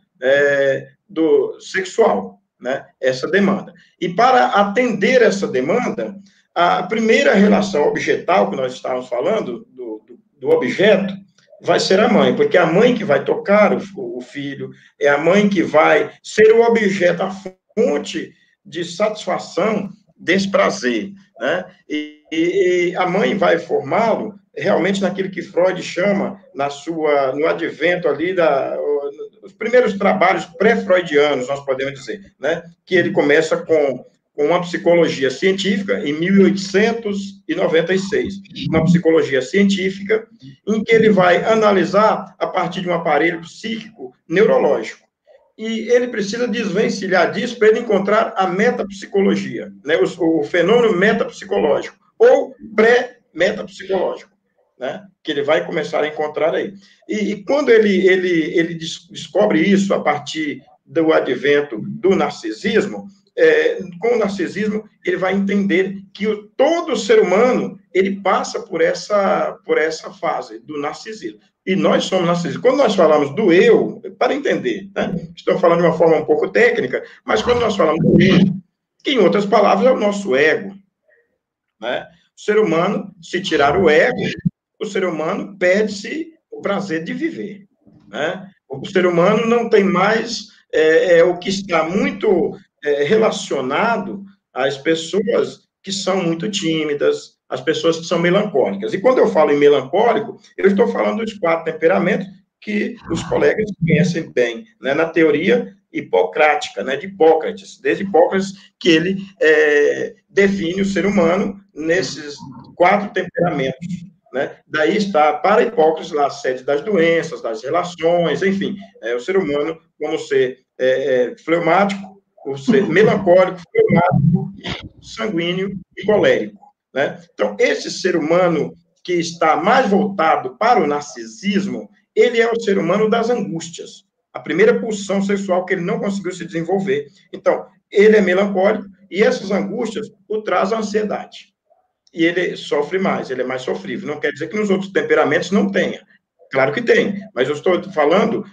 do sexual, né, essa demanda. E para atender essa demanda, a primeira relação objetal que nós estávamos falando, do objeto, vai ser a mãe, porque é a mãe que vai tocar o filho, é a mãe que vai ser o objeto, a fonte de satisfação desse prazer, né? E a mãe vai formá-lo realmente naquilo que Freud chama, no advento ali, os primeiros trabalhos pré-freudianos, nós podemos dizer, né? Que ele começa com uma psicologia científica, em 1896, uma psicologia científica, em que ele vai analisar a partir de um aparelho psíquico neurológico. E ele precisa desvencilhar disso para ele encontrar a metapsicologia, né? O fenômeno metapsicológico, ou pré-metapsicológico, né? Que ele vai começar a encontrar aí. E quando ele descobre isso a partir do advento do narcisismo, com o narcisismo, ele vai entender que todo ser humano, ele passa por essa fase do narcisismo. E nós somos narcisistas. Quando nós falamos do eu, para entender, né? Estou falando de uma forma um pouco técnica, mas quando nós falamos do eu, que em outras palavras é o nosso ego, né? O ser humano, se tirar o ego, o ser humano perde-se o prazer de viver, né? O ser humano não tem mais o que está muito relacionado às pessoas que são muito tímidas, as pessoas que são melancólicas. E quando eu falo em melancólico, eu estou falando dos 4 temperamentos que os colegas conhecem bem, né, na teoria hipocrática, né, de Hipócrates, desde Hipócrates, que ele define o ser humano nesses 4 temperamentos, né? Daí está, para Hipócrates, lá a sede das doenças, das relações, enfim, o ser humano como ser fleumático, o ser melancólico, fleumático, sanguíneo e colérico, né? Então, esse ser humano que está mais voltado para o narcisismo, ele é o ser humano das angústias, a primeira pulsão sexual que ele não conseguiu se desenvolver. Então, ele é melancólico e essas angústias o trazem a ansiedade. E ele sofre mais, ele é mais sofrível. Não quer dizer que nos outros temperamentos não tenha. Claro que tem, mas eu estou falando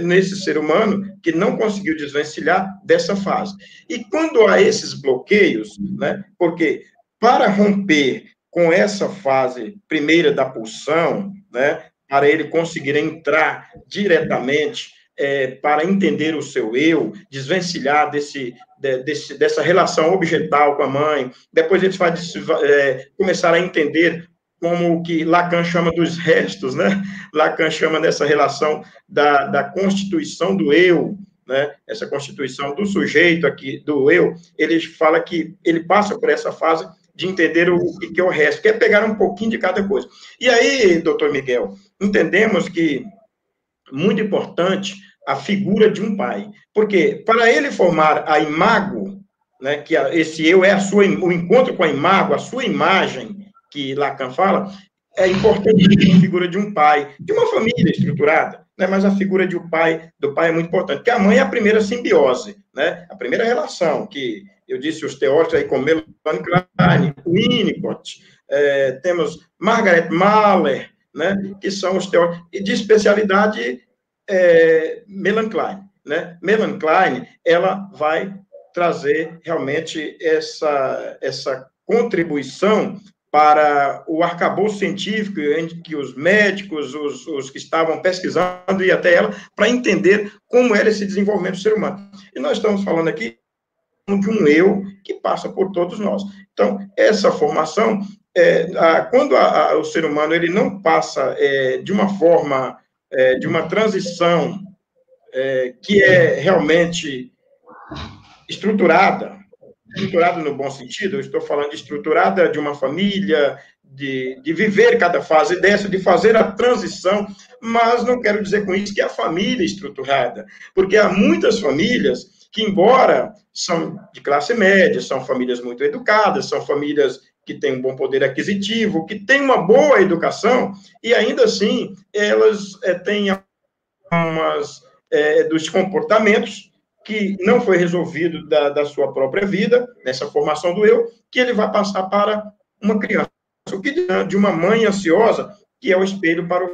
nesse ser humano que não conseguiu desvencilhar dessa fase. E quando há esses bloqueios, né, porque para romper com essa fase primeira da pulsão, né, para ele conseguir entrar diretamente para entender o seu eu, desvencilhar dessa relação objetal com a mãe, depois ele vai começar a entender como o que Lacan chama dos restos, né? Lacan chama dessa relação da constituição do eu, né? Essa constituição do sujeito aqui, do eu, ele fala que ele passa por essa fase de entender o que é o resto, que é pegar um pouquinho de cada coisa. E aí, doutor Miguel, entendemos que muito importante a figura de um pai, porque para ele formar a imago, né, que esse eu é o encontro com a imago, a sua imagem, que Lacan fala, é importante a figura de um pai, de uma família estruturada, né, mas a figura do pai é muito importante, porque a mãe é a primeira simbiose, né, a primeira relação, que eu disse os teóricos aí, como Melanie Klein, Winnicott, temos Margaret Mahler, né, que são os teóricos, e de especialidade Melanie Klein, né? Melanie Klein, ela vai trazer realmente essa contribuição para o arcabouço científico, em que os médicos, os que estavam pesquisando, e até ela, para entender como era esse desenvolvimento do ser humano. E nós estamos falando aqui de um eu que passa por todos nós. Então, essa formação, quando o ser humano ele não passa de uma forma, de uma transição que é realmente estruturada no bom sentido, eu estou falando de estruturada de uma família, de viver cada fase dessa, de fazer a transição, mas não quero dizer com isso que a família é estruturada, porque há muitas famílias que, embora são de classe média, são famílias muito educadas, são famílias que têm um bom poder aquisitivo, que têm uma boa educação, e ainda assim elas têm algumas dos comportamentos que não foi resolvido da sua própria vida, nessa formação do eu, que ele vai passar para uma criança, o que de uma mãe ansiosa, que é o espelho para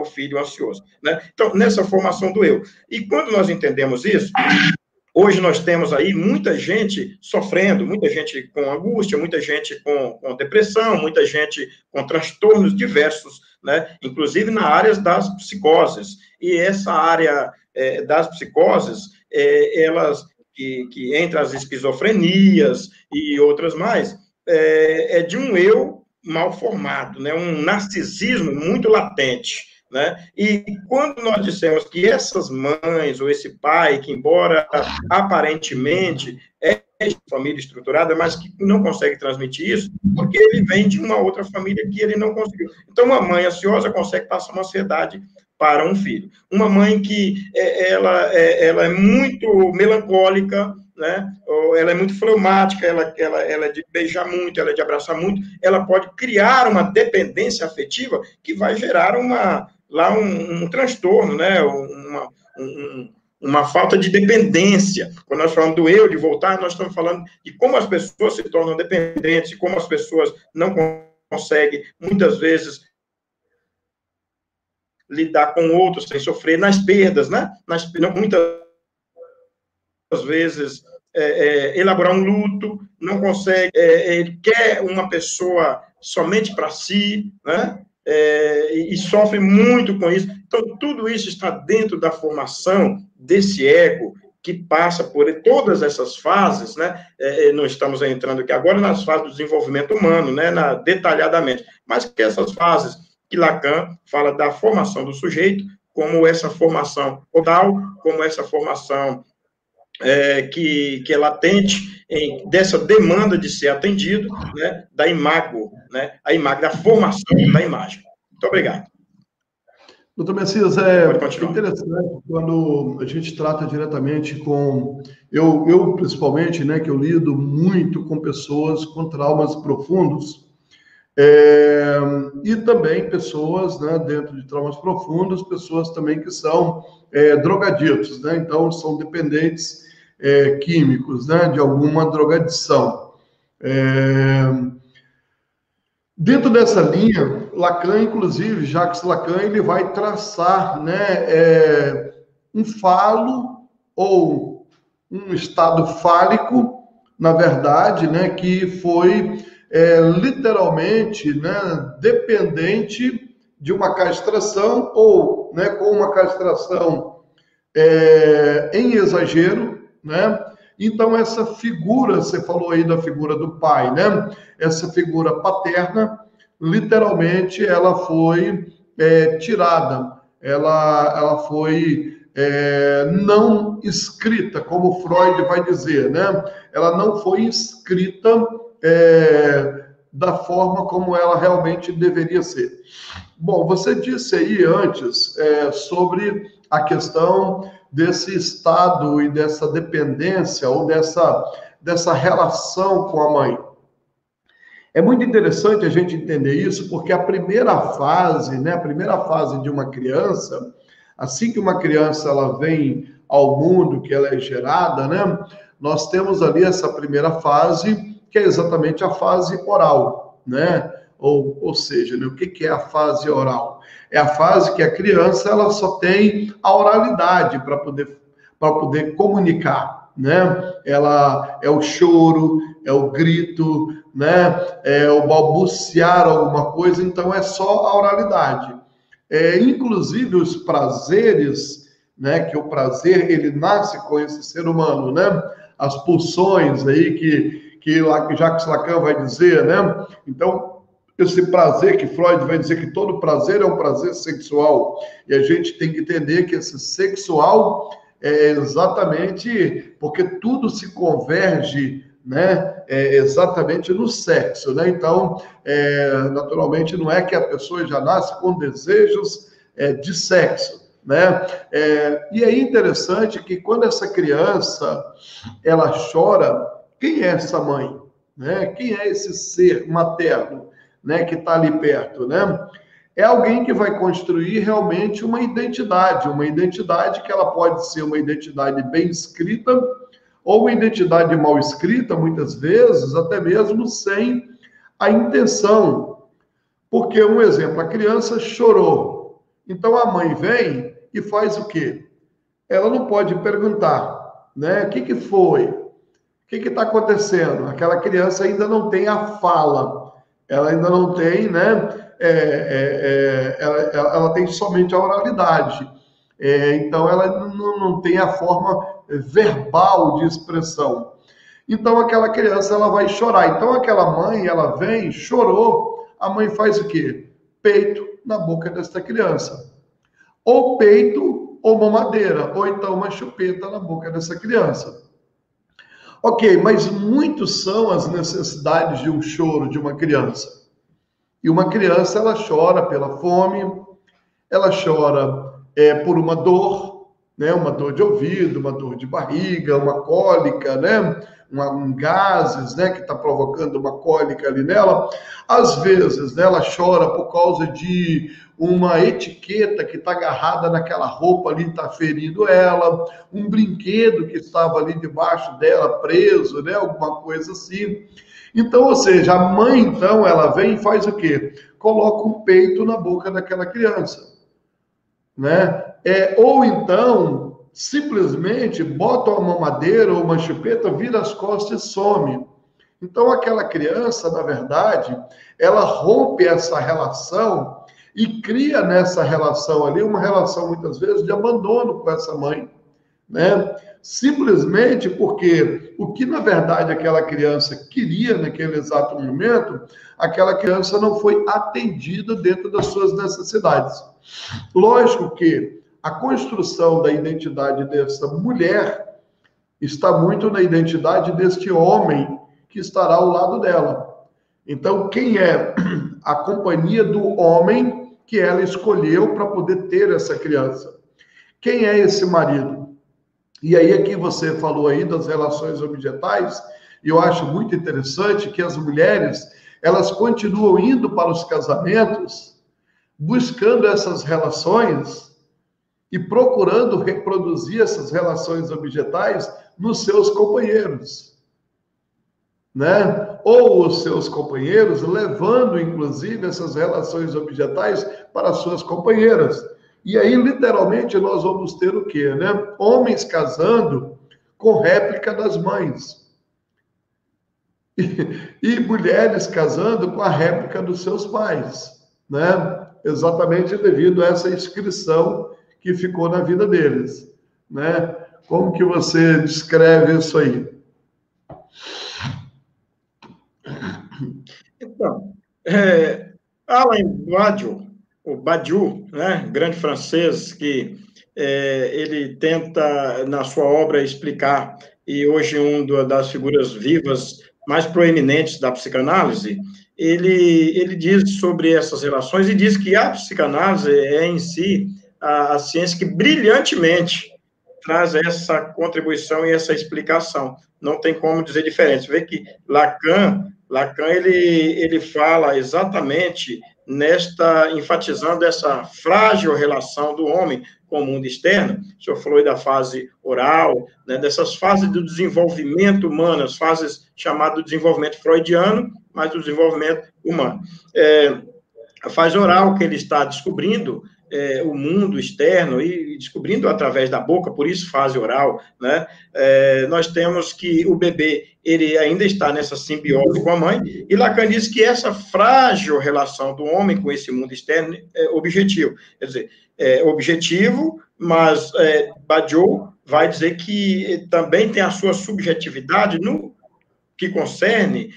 o filho ansioso, né? Então, nessa formação do eu. E quando nós entendemos isso, Hoje nós temos aí muita gente sofrendo, muita gente com angústia, muita gente com depressão, muita gente com transtornos diversos, né? Inclusive na área das psicoses. E essa área das psicoses, elas, que entre as esquizofrenias e outras mais, é de um eu mal formado, né? Um narcisismo muito latente. Né? E quando nós dissemos que essas mães ou esse pai, que embora aparentemente é de família estruturada, mas que não consegue transmitir isso, porque ele vem de uma outra família que ele não conseguiu. Então, uma mãe ansiosa consegue passar uma ansiedade para um filho. Uma mãe que ela é muito melancólica, né? Ou ela é muito fleumática, ela é de beijar muito, ela é de abraçar muito, ela pode criar uma dependência afetiva que vai gerar um transtorno, né? Uma falta de dependência. Quando nós falamos do eu, de voltar, nós estamos falando de como as pessoas se tornam dependentes, como as pessoas não conseguem, muitas vezes, lidar com outros sem sofrer nas perdas, né? Muitas vezes elaborar um luto, não consegue, ele quer uma pessoa somente para si, né? E sofre muito com isso. Então, tudo isso está dentro da formação desse ego que passa por todas essas fases, né? Não estamos entrando aqui agora nas fases do desenvolvimento humano, né? Detalhadamente, mas que essas fases que Lacan fala da formação do sujeito, como essa formação oral, como essa formação que é latente dessa demanda de ser atendido, né, da imago, né, a imagem, da formação da imagem. Muito obrigado. Doutor Messias, é interessante quando a gente trata diretamente com... Eu principalmente, né, que eu lido muito com pessoas com traumas profundos, e também pessoas, né, dentro de traumas profundos, pessoas também que são drogaditos, né, então são dependentes químicos, né, de alguma drogadição. Dentro dessa linha, Lacan, inclusive, Jacques Lacan, ele vai traçar, né, um falo ou um estado fálico, na verdade, né, que foi literalmente, né, dependente de uma castração ou, né, com uma castração em exagero, né? Então, essa figura, você falou aí da figura do pai, né? Essa figura paterna, literalmente, ela foi tirada, ela foi não escrita, como Freud vai dizer, né? Ela não foi escrita da forma como ela realmente deveria ser. Bom, você disse aí antes sobre a questão desse estado e dessa dependência ou dessa relação com a mãe. É muito interessante a gente entender isso, porque a primeira fase, né, a primeira fase de uma criança, assim que uma criança ela vem ao mundo, que ela é gerada, né, nós temos ali essa primeira fase, que é exatamente a fase oral, né? Ou seja, né, o que é a fase oral? É a fase que a criança ela só tem a oralidade para poder comunicar, né? Ela é o choro, é o grito, né? É o balbuciar alguma coisa, então é só a oralidade. Inclusive os prazeres, né? Que o prazer ele nasce com esse ser humano, né? As pulsões aí que Jacques Lacan vai dizer, né? Então esse prazer que Freud vai dizer que todo prazer é um prazer sexual. E a gente tem que entender que esse sexual é exatamente porque tudo se converge, né? Exatamente no sexo, né? Então, naturalmente, não é que a pessoa já nasce com desejos de sexo, né? E é interessante que quando essa criança ela chora, quem é essa mãe? Né? Quem é esse ser materno? Né, que está ali perto, né? É alguém que vai construir realmente uma identidade que ela pode ser uma identidade bem escrita ou uma identidade mal escrita, muitas vezes, até mesmo sem a intenção. Porque, um exemplo, a criança chorou. Então, a mãe vem e faz o quê? Ela não pode perguntar. né? O que que foi? O que está acontecendo? Aquela criança ainda não tem a fala, ela ainda não tem, né? Ela tem somente a oralidade. Então, ela não tem a forma verbal de expressão. Então, aquela criança ela vai chorar. Então, aquela mãe, ela vem, chorou, a mãe faz o quê? Peito na boca desta criança. Ou peito, ou mamadeira, ou então uma chupeta na boca dessa criança. Ok, mas muitos são as necessidades de um choro de uma criança. E uma criança, ela chora pela fome, ela chora por uma dor, né? Uma dor de ouvido, uma dor de barriga, uma cólica, né? Gases, né? Que está provocando uma cólica ali nela. Às vezes, né? Ela chora por causa de uma etiqueta que está agarrada naquela roupa ali, está ferindo ela, um brinquedo que estava ali debaixo dela, preso, né? Alguma coisa assim. Então, ou seja, a mãe, então, ela vem e faz o quê? Coloca um peito na boca daquela criança, né? Ou então, simplesmente bota uma mamadeira ou uma chupeta, vira as costas e some. Então, aquela criança, na verdade, ela rompe essa relação e cria nessa relação ali uma relação, muitas vezes, de abandono com essa mãe, né? Simplesmente porque o que, na verdade, aquela criança queria naquele exato momento, aquela criança não foi atendida dentro das suas necessidades. Lógico que a construção da identidade dessa mulher está muito na identidade deste homem que estará ao lado dela. Então, quem é a companhia do homem que ela escolheu para poder ter essa criança? Quem é esse marido? E aí aqui você falou aí das relações objetais, e eu acho muito interessante que as mulheres, elas continuam indo para os casamentos, buscando essas relações e procurando reproduzir essas relações objetais nos seus companheiros, né? Ou os seus companheiros levando, inclusive, essas relações objetais para as suas companheiras. E aí, literalmente, nós vamos ter o quê, né? Homens casando com réplica das mães. E mulheres casando com a réplica dos seus pais, né? Exatamente devido a essa inscrição que ficou na vida deles, né? Como que você descreve isso aí? Então, Alain Badiou, o Badiou, né, grande francês, que ele tenta, na sua obra, explicar, e hoje das figuras vivas mais proeminentes da psicanálise, ele diz sobre essas relações e diz que a psicanálise é, em si, a ciência que brilhantemente traz essa contribuição e essa explicação. Não tem como dizer diferente. Você vê que Lacan ele fala exatamente enfatizando essa frágil relação do homem com o mundo externo. O senhor falou aí da fase oral, né, dessas fases do desenvolvimento humano, as fases chamadas de desenvolvimento freudiano, mas do desenvolvimento humano. A fase oral que ele está descobrindo o mundo externo e descobrindo através da boca, por isso fase oral, né? Nós temos que o bebê, ele ainda está nessa simbiose com a mãe, e Lacan diz que essa frágil relação do homem com esse mundo externo é objetivo. Quer dizer, objetivo, mas Badiou vai dizer que também tem a sua subjetividade no que concerne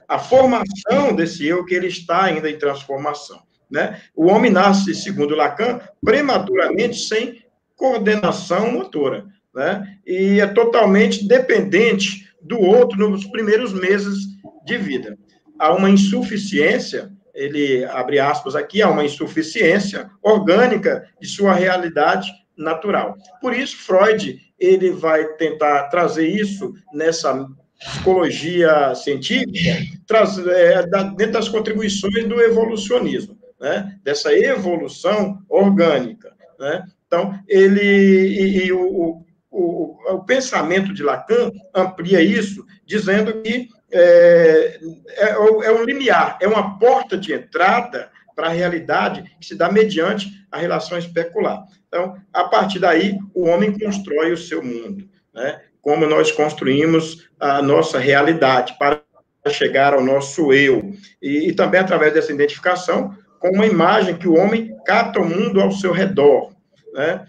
à formação desse eu, que ele está ainda em transformação, né? O homem nasce, segundo Lacan, prematuramente sem coordenação motora, né? E é totalmente dependente do outro nos primeiros meses de vida. Há uma insuficiência, ele abre aspas aqui, há uma insuficiência orgânica de sua realidade natural. Por isso, Freud, ele vai tentar trazer isso nessa psicologia científica, dentro das contribuições do evolucionismo, né? Dessa evolução orgânica, né? Então, o pensamento de Lacan amplia isso, dizendo que é um limiar, é uma porta de entrada para a realidade que se dá mediante a relação especular. Então, a partir daí, o homem constrói o seu mundo. né? Como nós construímos a nossa realidade para chegar ao nosso eu. E também através dessa identificação com uma imagem que o homem capta o mundo ao seu redor, né?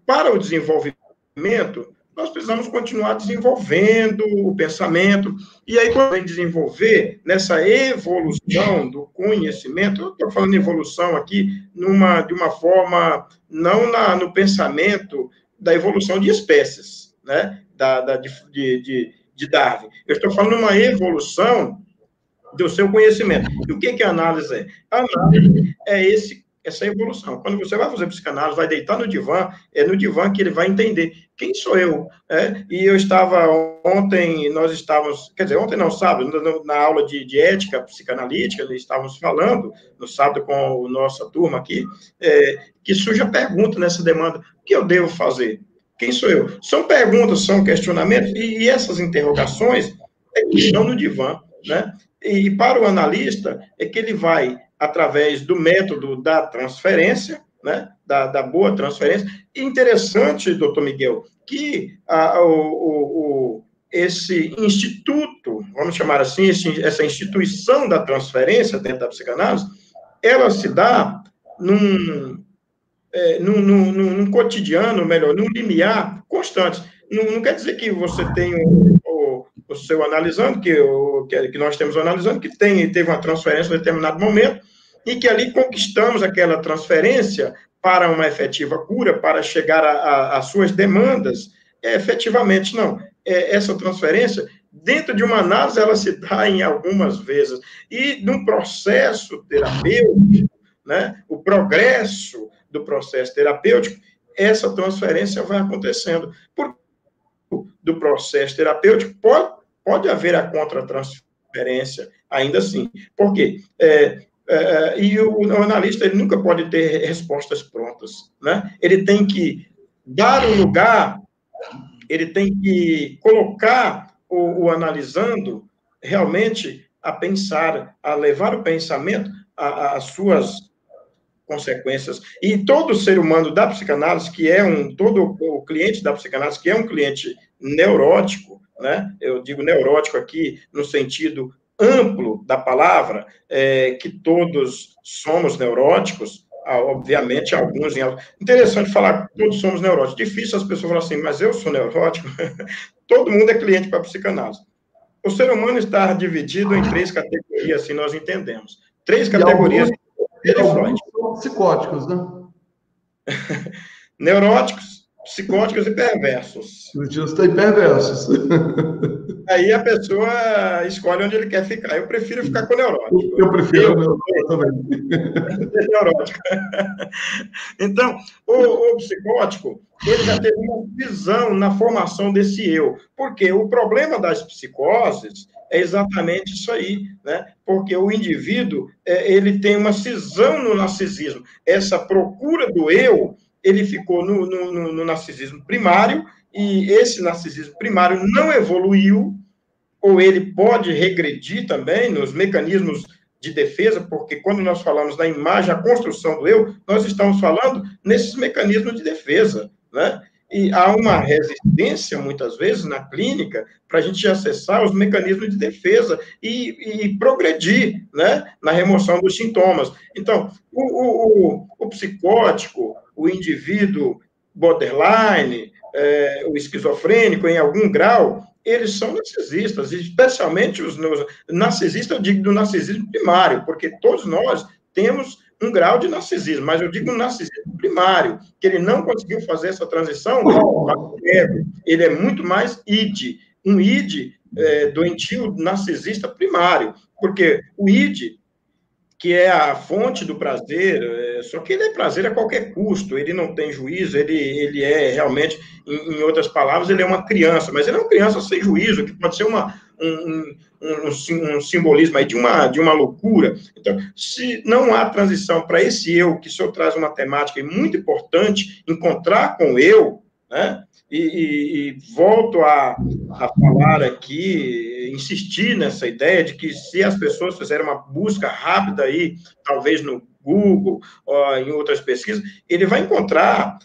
Para o desenvolvimento, nós precisamos continuar desenvolvendo o pensamento, e aí, quando a gente desenvolver nessa evolução do conhecimento, eu estou falando de evolução aqui de uma forma, não no pensamento da evolução de espécies, né? De Darwin. Eu estou falando de uma evolução do seu conhecimento. E o que a análise é? A análise é essa evolução. Quando você vai fazer psicanálise, vai deitar no divã, é no divã que ele vai entender quem sou eu. E eu estava ontem, nós estávamos, quer dizer, ontem não, sábado, na aula de ética psicanalítica, nós estávamos falando, no sábado com a nossa turma aqui, que surge a pergunta nessa demanda, o que eu devo fazer? Quem sou eu? São perguntas, são questionamentos, e essas interrogações que estão no divã, né? E para o analista, é que ele vai, através do método da transferência, né, da boa transferência. E interessante, doutor Miguel, que esse instituto, vamos chamar assim, essa instituição da transferência dentro da psicanálise, ela se dá num cotidiano, melhor, num limiar constante. Não quer dizer que você tem o seu analisando, que nós temos analisando, que teve uma transferência em determinado momento, e que ali conquistamos aquela transferência para uma efetiva cura, para chegar às suas demandas. Efetivamente, não. Essa transferência, dentro de uma análise, ela se dá em algumas vezes. E num processo terapêutico, né, o progresso do processo terapêutico, essa transferência vai acontecendo. Do processo terapêutico, pode haver a contratransferência, ainda assim. Por quê? E o analista, ele nunca pode ter respostas prontas, né? Ele tem que dar um lugar, ele tem que colocar o analisando realmente a pensar, a levar o pensamento às suas consequências. E todo ser humano da psicanálise, todo o cliente da psicanálise, que é um cliente neurótico, né? Eu digo neurótico aqui no sentido amplo da palavra, que todos somos neuróticos, obviamente, alguns. Interessante falar que todos somos neuróticos. Difícil as pessoas falarem assim, mas eu sou neurótico. Todo mundo é cliente para psicanálise. O ser humano está dividido em 3 categorias, assim nós entendemos. 3 categorias. E alguns são psicóticos, né? Neuróticos, psicóticos e perversos. Justo, e perversos. Aí a pessoa escolhe onde ele quer ficar. Eu prefiro ficar com o neurótico. Eu prefiro o neurótico também. Neurótico. Então, o psicótico, ele já teve uma visão na formação desse eu. Porque o problema das psicoses é exatamente isso aí, né? Porque o indivíduo, ele tem uma cisão no narcisismo. Essa procura do eu, ele ficou no narcisismo primário, e esse narcisismo primário não evoluiu, ou ele pode regredir também nos mecanismos de defesa, porque quando nós falamos da imagem, a construção do eu, nós estamos falando nesses mecanismos de defesa, né? E há uma resistência, muitas vezes, na clínica, para a gente acessar os mecanismos de defesa e progredir, né, na remoção dos sintomas. Então, o psicótico, o indivíduo borderline, o esquizofrênico, em algum grau, eles são narcisistas, especialmente os narcisistas, eu digo do narcisismo primário, porque todos nós temos um grau de narcisismo, mas eu digo narcisismo primário, que ele não conseguiu fazer essa transição para o ego. Ele é muito mais id, um id doentio narcisista primário, porque o id, que é a fonte do prazer, só que ele é prazer a qualquer custo, ele não tem juízo, ele é realmente, em outras palavras, ele é uma criança, mas ele é uma criança sem juízo, que pode ser um simbolismo aí de uma loucura. Então, se não há transição para esse eu, que o senhor traz uma temática muito importante, encontrar com o eu, né? E volto a falar aqui, insistir nessa ideia de que se as pessoas fizerem uma busca rápida aí, talvez no Google, ou em outras pesquisas, ele vai encontrar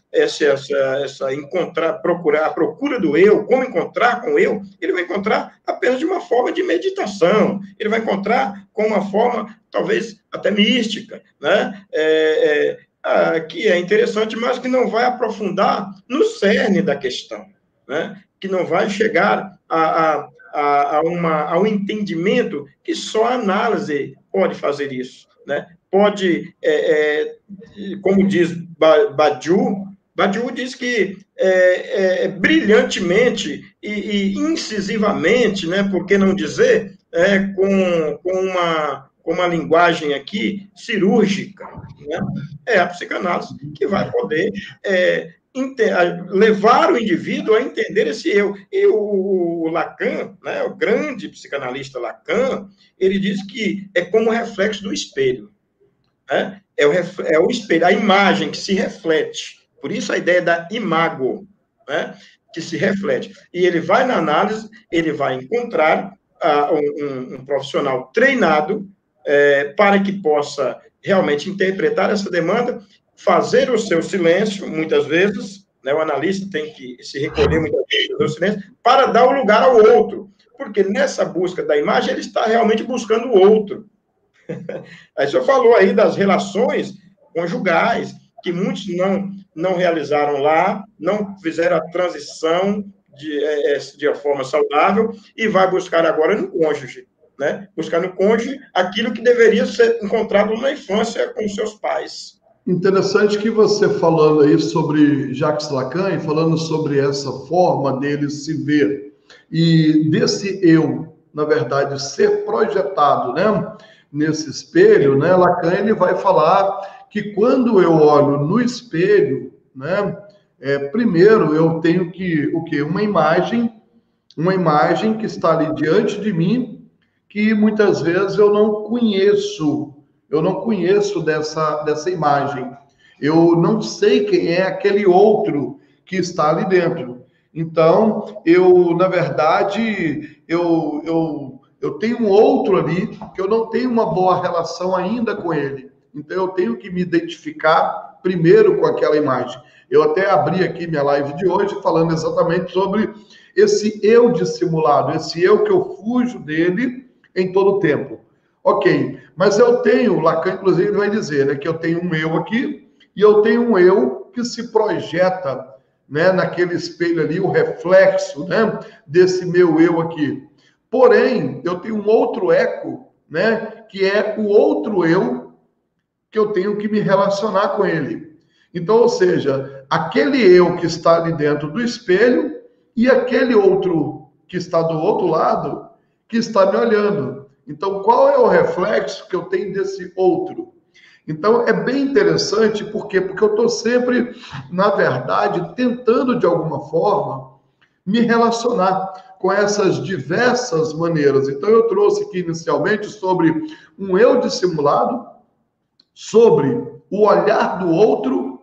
procurar a procura do eu, como encontrar com o eu, ele vai encontrar apenas de uma forma de meditação, ele vai encontrar com uma forma, talvez, até mística, né? Que é interessante, mas que não vai aprofundar no cerne da questão, né? Que não vai chegar a um entendimento que só a análise pode fazer isso, né? Pode, como diz Badiou diz que brilhantemente e incisivamente, né? Por que não dizer, com uma linguagem aqui cirúrgica, né? É a psicanálise que vai poder levar o indivíduo a entender esse eu. E o Lacan, né, o grande psicanalista Lacan, ele diz que é como reflexo do espelho. Né? É o espelho, a imagem que se reflete. Por isso a ideia da imago, né, que se reflete. E ele vai na análise, ele vai encontrar um profissional treinado para que possa realmente interpretar essa demanda, fazer o seu silêncio, muitas vezes, né, o analista tem que se recolher muitas vezes do silêncio, para dar o lugar ao outro, porque nessa busca da imagem, ele está realmente buscando o outro. Aí o senhor falou aí das relações conjugais, que muitos não realizaram lá, não fizeram a transição de uma forma saudável, e vai buscar agora no cônjuge, né? Buscar no cônjuge aquilo que deveria ser encontrado na infância com seus pais. Interessante que você falando aí sobre Jacques Lacan e falando sobre essa forma dele se ver e desse eu, na verdade, ser projetado, né, nesse espelho, né, Lacan ele vai falar que quando eu olho no espelho, né, primeiro eu tenho que o quê? Uma imagem que está ali diante de mim, que muitas vezes eu não conheço dessa imagem. Eu não sei quem é aquele outro que está ali dentro. Então, na verdade, eu tenho um outro ali que eu não tenho uma boa relação ainda com ele. Então, eu tenho que me identificar primeiro com aquela imagem. Eu até abri aqui minha live de hoje falando exatamente sobre esse eu dissimulado, esse eu que eu fujo dele em todo o tempo. Ok, mas eu tenho, Lacan inclusive vai dizer, né, que eu tenho um eu aqui e eu tenho um eu que se projeta, né, naquele espelho ali, o reflexo, né, desse meu eu aqui. Porém, eu tenho um outro eco, né, que é o outro eu que eu tenho que me relacionar com ele. Então, ou seja, aquele eu que está ali dentro do espelho e aquele outro que está do outro lado que está me olhando. Então, qual é o reflexo que eu tenho desse outro? Então, é bem interessante, por quê? Porque eu estou sempre, na verdade, tentando, de alguma forma, me relacionar com essas diversas maneiras. Então, eu trouxe aqui, inicialmente, sobre um eu dissimulado, sobre o olhar do outro,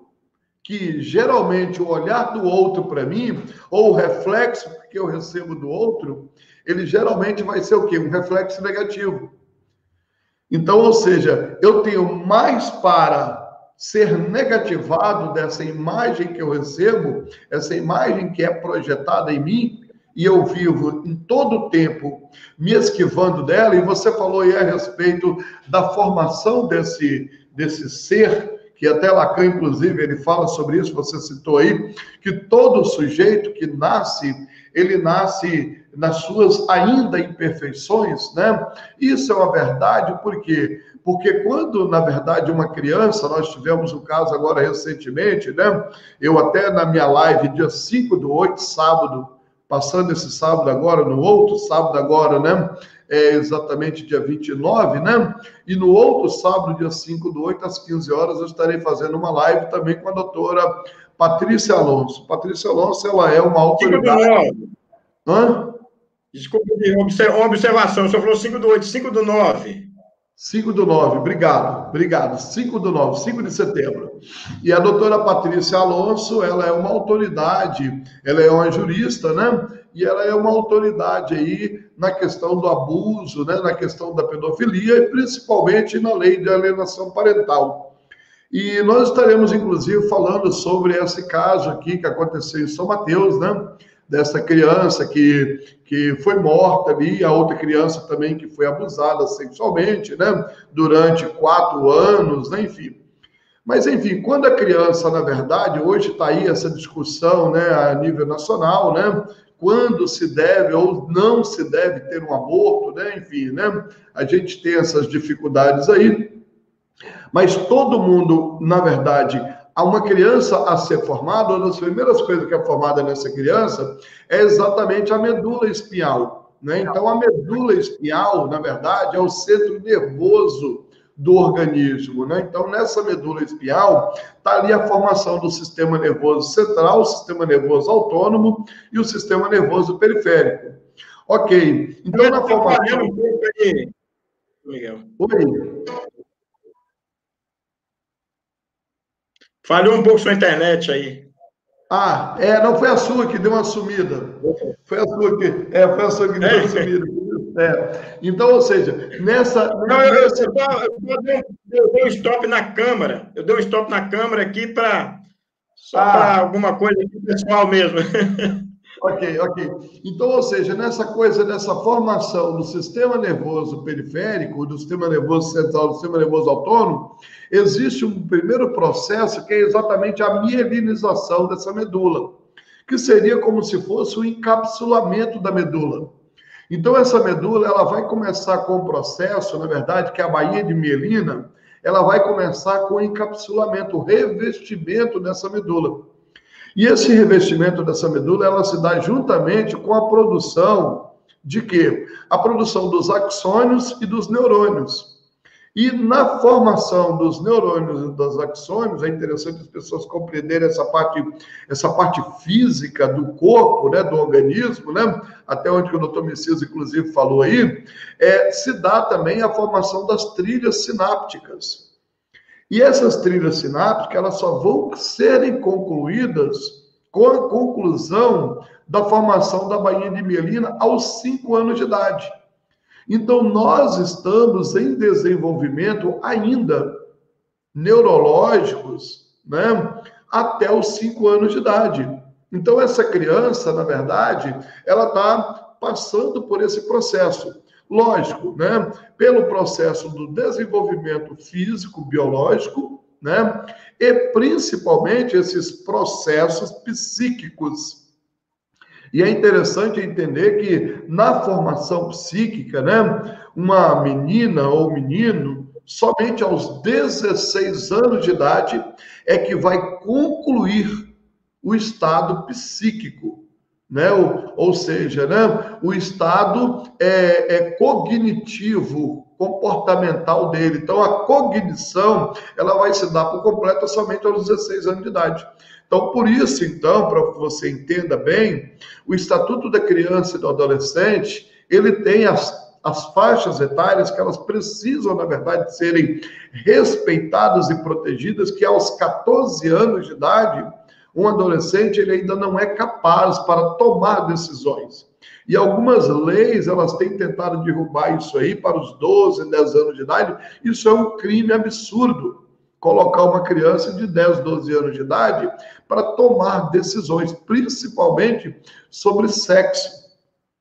que geralmente o olhar do outro para mim, ou o reflexo que eu recebo do outro, ele geralmente vai ser o quê? Um reflexo negativo. Então, ou seja, eu tenho mais para ser negativado dessa imagem que eu recebo, essa imagem que é projetada em mim, e eu vivo em todo o tempo me esquivando dela, e você falou aí a respeito da formação desse ser, que até Lacan, inclusive, ele fala sobre isso, você citou aí, que todo sujeito que nasce, ele nasce nas suas ainda imperfeições, né? Isso é uma verdade, por quê? Porque quando, na verdade, uma criança, nós tivemos um caso agora recentemente, né? Eu até na minha live, dia 5/8, sábado, passando esse sábado agora, no outro sábado agora, né? Exatamente dia 29, né? E no outro sábado, dia 5/8, às 15 horas, eu estarei fazendo uma live também com a doutora Patrícia Alonso. Patrícia Alonso, ela é uma autoridade... Hã? Desculpa, uma observação. O senhor falou 5/8, 5/9. 5/9, obrigado. 5/9, 5 de setembro. E a doutora Patrícia Alonso, ela é uma autoridade, ela é uma jurista, né? E ela é uma autoridade aí na questão do abuso, né? Na questão da pedofilia e principalmente na lei de alienação parental. E nós estaremos, inclusive, falando sobre esse caso aqui que aconteceu em São Mateus, né? Dessa criança que foi morta ali, a outra criança também que foi abusada sexualmente, né? Durante 4 anos, né? Enfim. Mas, enfim, quando a criança, na verdade, hoje está aí essa discussão, né, a nível nacional, né? Quando se deve ou não se deve ter um aborto, né? Enfim, né? A gente tem essas dificuldades aí. Mas todo mundo, na verdade, há uma criança a ser formada, uma das primeiras coisas que é formada nessa criança é exatamente a medula espinhal, né? Então, a medula espinhal, na verdade, é o centro nervoso do organismo, né? Então, nessa medula espinhal, está ali a formação do sistema nervoso central, o sistema nervoso autônomo e o sistema nervoso periférico. Ok. Então, na formação... um pouco aí, Miguel. Oi. Falhou um pouco sua internet aí. Não foi a sua que deu uma sumida. Foi a sua que deu uma sumida. Então, ou seja, nessa... Não, eu dei um stop na câmera. Eu dei um stop na câmera aqui para alguma coisa pessoal mesmo. Ok. Então, ou seja, nessa coisa dessa formação do sistema nervoso periférico, do sistema nervoso central, do sistema nervoso autônomo, existe um primeiro processo que é exatamente a mielinização dessa medula, que seria como se fosse o encapsulamento da medula. Então, essa medula, ela vai começar com um processo, na verdade, que é a baía de mielina, ela vai começar com o encapsulamento, o revestimento dessa medula. E esse revestimento dessa medula, ela se dá juntamente com a produção de quê? A produção dos axônios e dos neurônios. E na formação dos neurônios e dos axônios, é interessante as pessoas compreenderem essa parte física do corpo, né, do organismo, né, até onde o doutor Messias, inclusive, falou aí, se dá também a formação das trilhas sinápticas. E essas trilhas sinápticas, elas só vão serem concluídas com a conclusão da formação da baía de mielina aos 5 anos de idade. Então, nós estamos em desenvolvimento ainda neurológicos, né, até os 5 anos de idade. Então, essa criança, na verdade, ela está passando por esse processo. Lógico, né? Pelo processo do desenvolvimento físico, biológico, né? E principalmente esses processos psíquicos. E é interessante entender que na formação psíquica, né? Uma menina ou menino, somente aos 16 anos de idade, é que vai concluir o estado psíquico. Né? Ou seja, né? O estado cognitivo, comportamental dele. Então, a cognição, ela vai se dar por completo somente aos 16 anos de idade. Então, por isso, então, para que você entenda bem, o Estatuto da Criança e do Adolescente, ele tem as faixas etárias que elas precisam, na verdade, serem respeitadas e protegidas, que aos 14 anos de idade, um adolescente ele ainda não é capaz para tomar decisões. E algumas leis, elas têm tentado derrubar isso aí para os 12, 10 anos de idade. Isso é um crime absurdo. Colocar uma criança de 10, 12 anos de idade para tomar decisões, principalmente sobre sexo.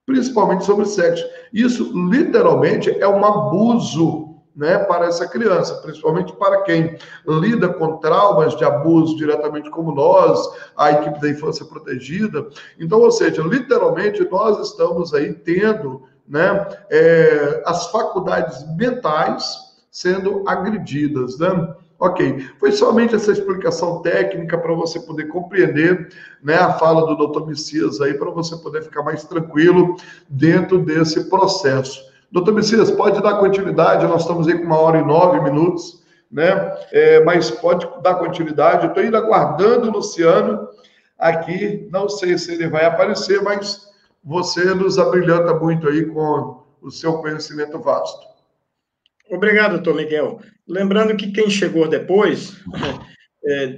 Principalmente sobre sexo. Isso, literalmente, é um abuso, né, para essa criança, principalmente para quem lida com traumas de abuso diretamente como nós, a equipe da infância protegida. Então, ou seja, literalmente nós estamos aí tendo, né, as faculdades mentais sendo agredidas, né? Ok, foi somente essa explicação técnica para você poder compreender, né, a fala do Dr. Messias aí, para você poder ficar mais tranquilo dentro desse processo. Doutor Messias, pode dar continuidade, nós estamos aí com 1h09, né? Mas pode dar continuidade. Eu estou ainda aguardando o Luciano aqui, não sei se ele vai aparecer, mas você nos abrilhanta muito aí com o seu conhecimento vasto. Obrigado, doutor Miguel. Lembrando que quem chegou depois,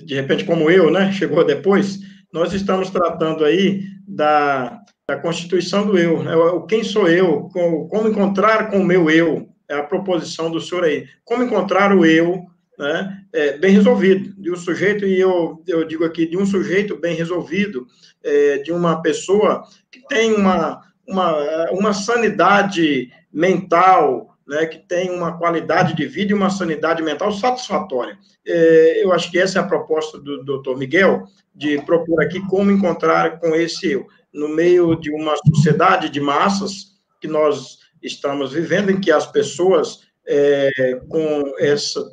de repente como eu, né, chegou depois, nós estamos tratando aí da a constituição do eu, né? Quem sou eu, como encontrar com o meu eu, é a proposição do senhor aí, como encontrar o eu, né, bem resolvido, de um sujeito, e eu digo aqui, de um sujeito bem resolvido, de uma pessoa que tem uma sanidade mental, né, que tem uma qualidade de vida e uma sanidade mental satisfatória. Eu acho que essa é a proposta do Dr. Miguel, de propor aqui como encontrar com esse eu, no meio de uma sociedade de massas que nós estamos vivendo, em que as pessoas, com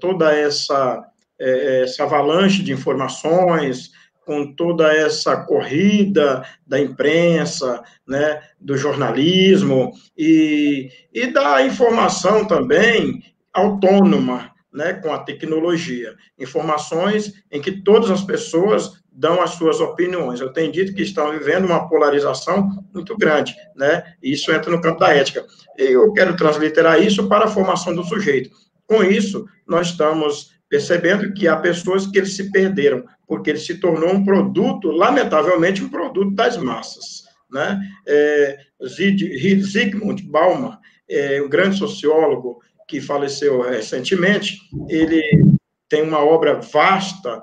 toda essa avalanche de informações, com toda essa corrida da imprensa, né, do jornalismo e da informação também autônoma, né, com a tecnologia. Informações em que todas as pessoas dão as suas opiniões. Eu tenho dito que estão vivendo uma polarização muito grande, né? E isso entra no campo da ética. Eu quero transliterar isso para a formação do sujeito. Com isso, nós estamos percebendo que há pessoas que eles se perderam, porque ele se tornou um produto, lamentavelmente, um produto das massas, né? Zygmunt Bauman, um grande sociólogo que faleceu recentemente, ele tem uma obra vasta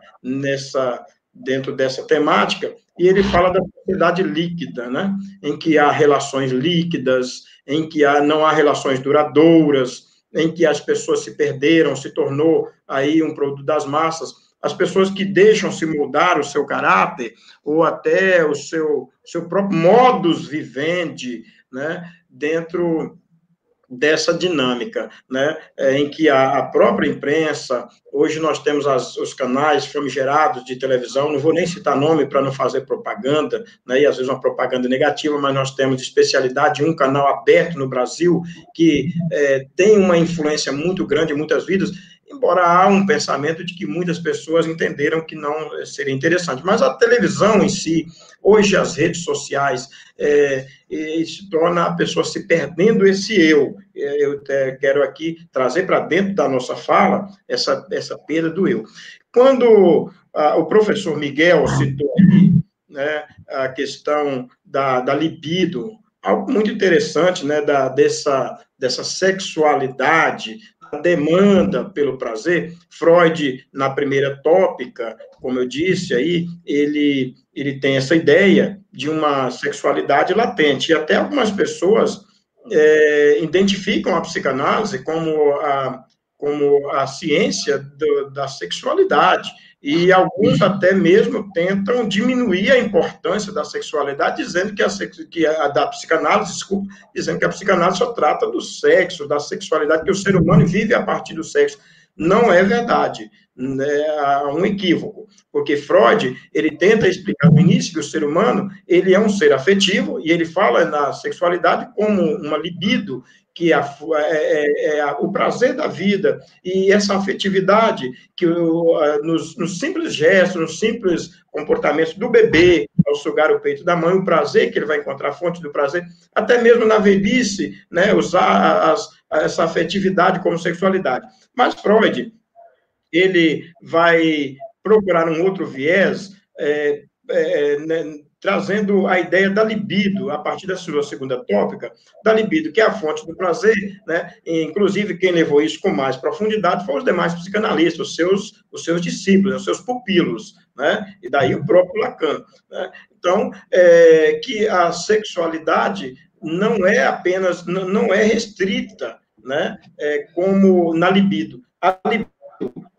dentro dessa temática, e ele fala da sociedade líquida, né? Em que há relações líquidas, em que não há relações duradouras, em que as pessoas se perderam, se tornou aí um produto das massas. As pessoas que deixam se mudar o seu caráter, ou até o seu próprio modus vivendi, né? Dentro dessa dinâmica, né, em que a própria imprensa, hoje nós temos os canais famigerados de televisão, não vou nem citar nome para não fazer propaganda, né, e às vezes uma propaganda negativa, mas nós temos especialidade, um canal aberto no Brasil, que tem uma influência muito grande em muitas vidas, embora há um pensamento de que muitas pessoas entenderam que não seria interessante. Mas a televisão em si, hoje as redes sociais, se torna a pessoa se perdendo esse eu. Eu quero aqui trazer para dentro da nossa fala essa perda do eu. Quando o professor Miguel citou aqui, né, a questão da libido, algo muito interessante, né, dessa sexualidade, a demanda pelo prazer. Freud, na primeira tópica, como eu disse aí, ele tem essa ideia de uma sexualidade latente, e até algumas pessoas identificam a psicanálise como a ciência da sexualidade, e alguns até mesmo tentam diminuir a importância da sexualidade, dizendo que da psicanálise, desculpa, dizendo que a psicanálise só trata do sexo, da sexualidade, que o ser humano vive a partir do sexo. Não é verdade, há um equívoco, porque Freud, ele tenta explicar no início que o ser humano, ele é um ser afetivo, e ele fala na sexualidade como uma libido, que é o prazer da vida, e essa afetividade que nos simples gestos, nos simples comportamentos do bebê, ao sugar o peito da mãe, o prazer que ele vai encontrar, a fonte do prazer, até mesmo na velhice, né, usar essa afetividade como sexualidade. Mas Freud, ele vai procurar um outro viés, né, trazendo a ideia da libido, a partir da sua segunda tópica, da libido, que é a fonte do prazer, né? E, inclusive, quem levou isso com mais profundidade foram os demais psicanalistas, os seus discípulos, os seus pupilos, né? E daí o próprio Lacan, né? Então, que a sexualidade não é apenas, não é restrita, né? Como na libido. A libido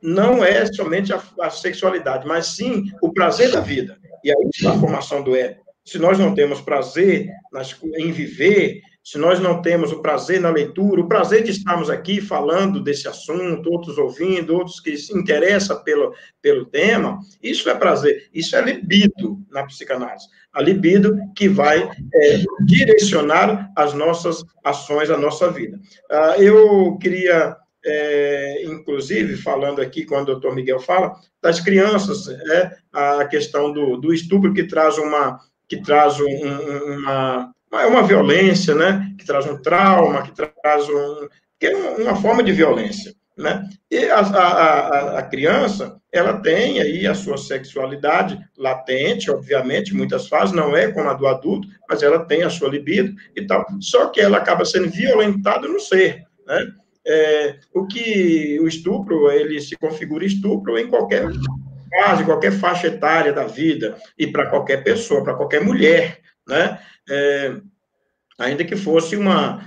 não é somente a sexualidade, mas sim o prazer da vida. E aí está a formação do ego. Se nós não temos prazer em viver, se nós não temos o prazer na leitura, o prazer de estarmos aqui falando desse assunto, outros ouvindo, outros que se interessam pelo tema, isso é prazer, isso é libido na psicanálise. A libido que vai direcionar as nossas ações, a nossa vida. Eu queria... inclusive, falando aqui, quando o doutor Miguel fala, das crianças, a questão do estupro, que traz uma violência, né? Que traz um trauma, que é uma forma de violência, né? E a criança, ela tem aí a sua sexualidade latente, obviamente, em muitas fases, não é como a do adulto, mas ela tem a sua libido e tal, só que ela acaba sendo violentada no ser, né? O estupro, ele se configura estupro em qualquer fase, qualquer faixa etária da vida, e para qualquer pessoa, para qualquer mulher, né? Ainda que fosse uma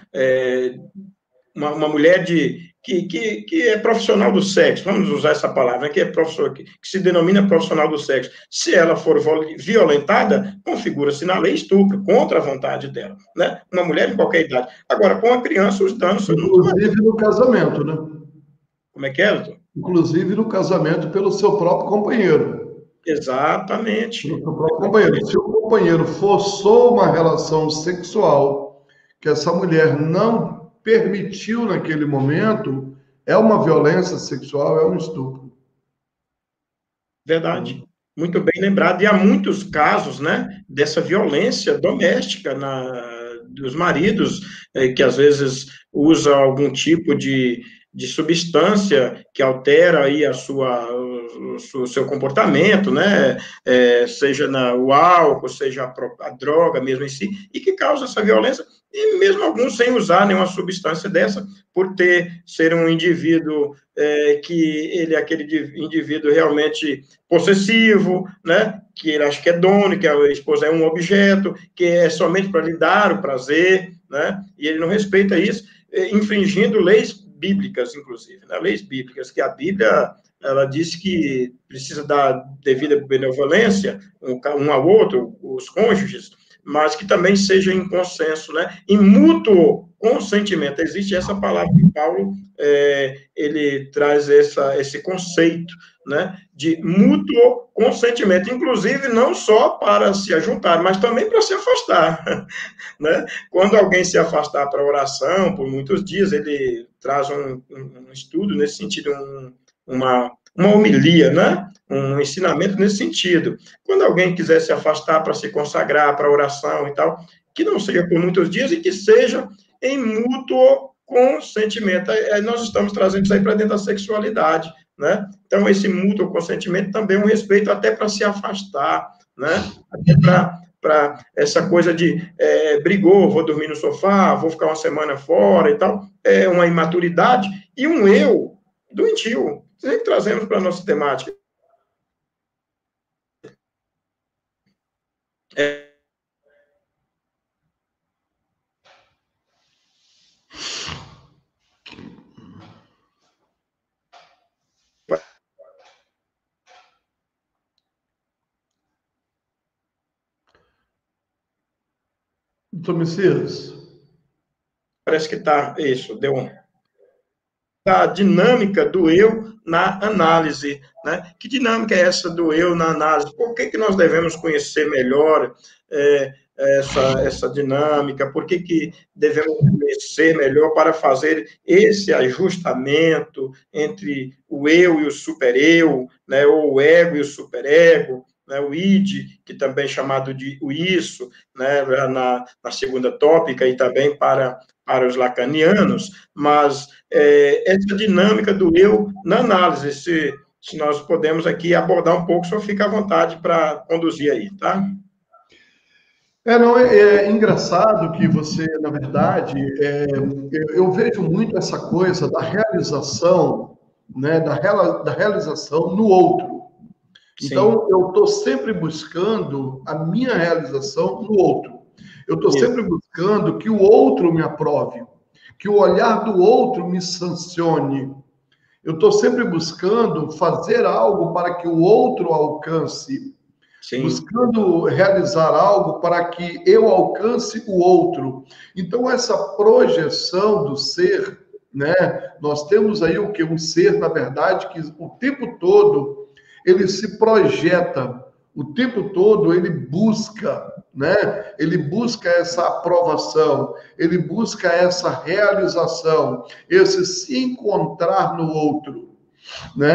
mulher que é profissional do sexo, vamos usar essa palavra, que é que se denomina profissional do sexo. Se ela for violentada, configura-se na lei estupro, contra a vontade dela, né? Uma mulher em qualquer idade. Agora, com a criança, os danos são muito maiores. Inclusive no casamento, né? Como é que é, doutor? Inclusive no casamento pelo seu próprio companheiro. Exatamente. Pelo seu próprio companheiro. Se o companheiro forçou uma relação sexual que essa mulher não permitiu naquele momento, é uma violência sexual, é um estupro. Verdade. Muito bem lembrado. E há muitos casos, né, dessa violência doméstica dos maridos, que às vezes usam algum tipo de substância que altera aí o seu comportamento, né, seja o álcool, seja a droga mesmo em si, e que causa essa violência, e mesmo alguns sem usar nenhuma substância dessa, por ser um indivíduo que ele é aquele indivíduo realmente possessivo, né, que ele acha que é dono, que a esposa é um objeto, que é somente para lhe dar o prazer, né, e ele não respeita isso, infringindo leis bíblicas, inclusive, né, leis bíblicas, que a Bíblia, ela diz que precisa dar devida benevolência um ao outro, os cônjuges, mas que também seja em consenso, né, em mútuo consentimento. Existe essa palavra que Paulo, ele traz esse conceito, né, de mútuo consentimento, inclusive não só para se ajuntar, mas também para se afastar, né? Quando alguém se afastar para oração por muitos dias, ele traz um estudo nesse sentido, uma homilia, né? Um ensinamento nesse sentido. Quando alguém quiser se afastar para se consagrar para oração e tal, que não seja por muitos dias e que seja em mútuo consentimento. Nós estamos trazendo isso aí para dentro da sexualidade, né? Então, esse mútuo consentimento também é um respeito até para se afastar, né? Até para essa coisa de brigou, vou dormir no sofá, vou ficar uma semana fora e tal, é uma imaturidade e um eu doentio. Sempre trazemos para a nossa temática. Doutor Messias? Parece que está, isso, deu a dinâmica do eu na análise, né? Que dinâmica é essa do eu na análise? Por que nós devemos conhecer melhor essa dinâmica? Por que devemos conhecer melhor para fazer esse ajustamento entre o eu e o supereu, né? Ou o ego e o superego, né? O id, que também é chamado de o isso, né? Na segunda tópica, e também para os lacanianos, mas essa dinâmica do eu na análise, se nós podemos aqui abordar um pouco, só fica à vontade para conduzir aí, tá? Não, é engraçado que você, na verdade, eu vejo muito essa coisa da realização, né, da realização no outro. Então, eu estou sempre buscando a minha realização no outro. Eu estou sempre buscando que o outro me aprove, que o olhar do outro me sancione. Eu estou sempre buscando fazer algo para que o outro alcance. Sim. Buscando realizar algo para que eu alcance o outro. Então, essa projeção do ser, né? Nós temos aí o que? Um ser, na verdade, que o tempo todo ele se projeta, o tempo todo ele busca, né? Ele busca essa aprovação, ele busca essa realização, esse se encontrar no outro, né?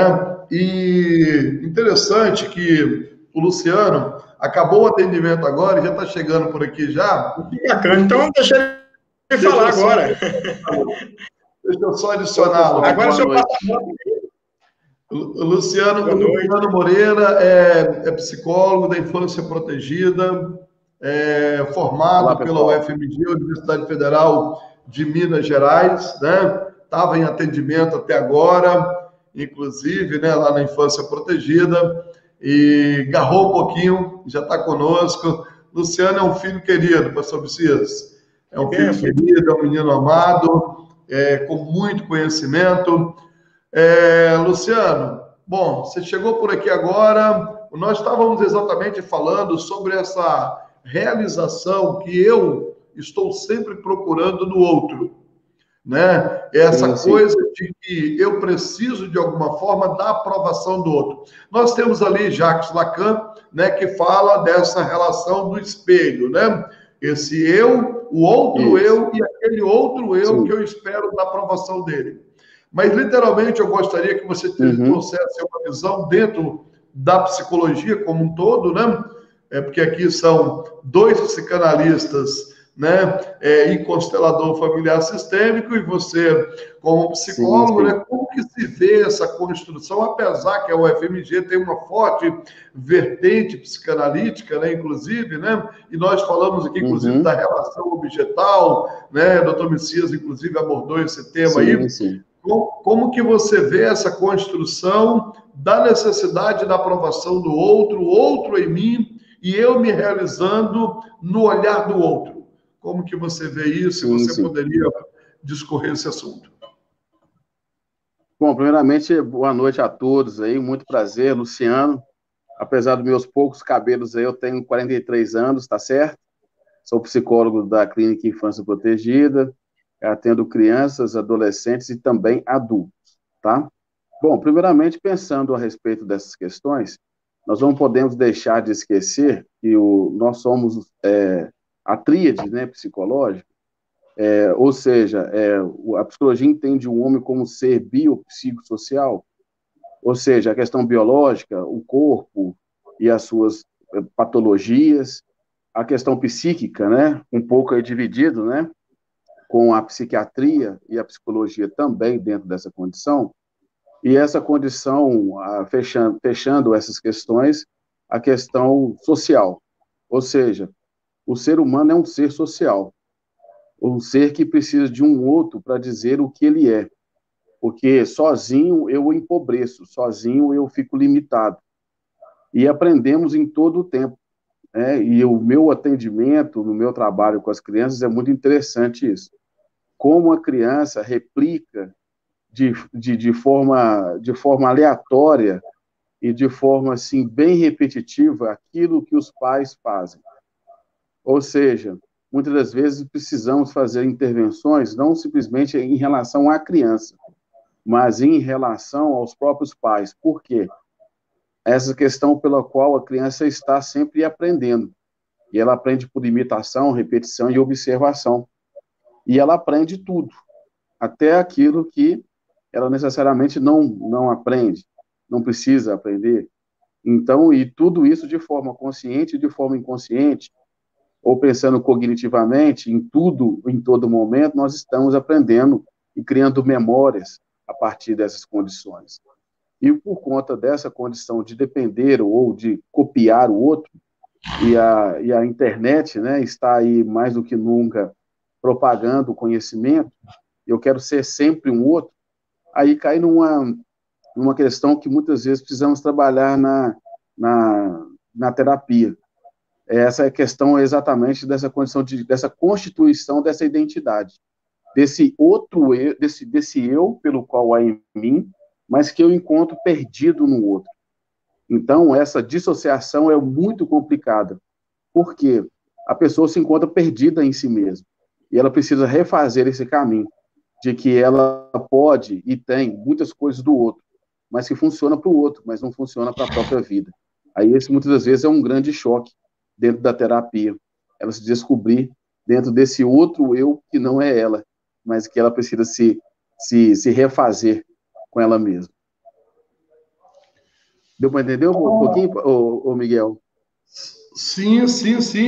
E interessante que o Luciano acabou o atendimento agora e já está chegando por aqui já. Que bacana, então deixa ele falar agora. Deixa eu só adicioná-lo. Agora o senhor passa O Luciano Moreira é psicólogo da infância protegida, formado pela UFMG, Universidade Federal de Minas Gerais, né? Estava em atendimento até agora, inclusive, né, lá na infância protegida, e garrou um pouquinho, já está conosco. Luciano é um filho querido, pastor Messias. É um filho querido, é um menino amado, com muito conhecimento. Luciano, bom, você chegou por aqui agora, nós estávamos exatamente falando sobre essa realização que eu estou sempre procurando no outro, né? Essa coisa de que eu preciso, de alguma forma, da aprovação do outro. Nós temos ali Jacques Lacan, né, que fala dessa relação do espelho, né? Esse eu, o outro eu e aquele outro eu que eu espero da aprovação dele. Mas, literalmente, eu gostaria que você trouxesse uma visão dentro da psicologia como um todo, né? Porque aqui são 2 psicanalistas, né? E constelador familiar sistêmico, e você, como psicólogo, né? Como que se vê essa construção, apesar que a UFMG tem uma forte vertente psicanalítica, né? Inclusive, né? E nós falamos aqui, inclusive, da relação objetal, né? O doutor Messias, inclusive, abordou esse tema aí. Como que você vê essa construção da necessidade da aprovação do outro, o outro em mim, e eu me realizando no olhar do outro? Como que você vê isso? E você poderia discorrer esse assunto? Bom, primeiramente, boa noite a todos aí, muito prazer, Luciano. Apesar dos meus poucos cabelos aí, eu tenho 43 anos, tá certo? Sou psicólogo da Clínica Infância Protegida, atendo crianças, adolescentes e também adultos, tá? Bom, primeiramente, pensando a respeito dessas questões, nós não podemos deixar de esquecer que nós somos a tríade, né, psicológica, ou seja, a psicologia entende o homem como ser biopsicossocial, ou seja, a questão biológica, o corpo e as suas patologias, a questão psíquica, né, um pouco aí dividido, né, com a psiquiatria e a psicologia também dentro dessa condição, e essa condição, fechando essas questões, a questão social, ou seja, o ser humano é um ser social, um ser que precisa de um outro para dizer o que ele é, porque sozinho eu empobreço, sozinho eu fico limitado, e aprendemos em todo o tempo, né? E o meu atendimento, no meu trabalho com as crianças, é muito interessante isso, como a criança replica de forma aleatória e de forma, assim, bem repetitiva aquilo que os pais fazem. Ou seja, muitas das vezes precisamos fazer intervenções não simplesmente em relação à criança, mas em relação aos próprios pais. Por quê? Essa questão pela qual a criança está sempre aprendendo. E ela aprende por imitação, repetição e observação. E ela aprende tudo, até aquilo que ela necessariamente não aprende, não precisa aprender. Então, e tudo isso de forma consciente e de forma inconsciente, ou pensando cognitivamente, em tudo, em todo momento, nós estamos aprendendo e criando memórias a partir dessas condições. E por conta dessa condição de depender ou de copiar o outro, e a internet, né, está aí mais do que nunca propagando o conhecimento, eu quero ser sempre um outro, aí cai numa questão que muitas vezes precisamos trabalhar na terapia. Essa é a questão exatamente dessa condição, dessa constituição dessa identidade, desse outro eu, desse eu pelo qual há em mim, mas que eu encontro perdido no outro. Então, essa dissociação é muito complicada, porque a pessoa se encontra perdida em si mesma, e ela precisa refazer esse caminho, de que ela pode e tem muitas coisas do outro, mas que funciona para o outro, mas não funciona para a própria vida. Aí esse, muitas das vezes, é um grande choque dentro da terapia, ela se descobrir dentro desse outro eu que não é ela, mas que ela precisa se refazer com ela mesma. Deu para entender um pouquinho, ô Miguel? Sim.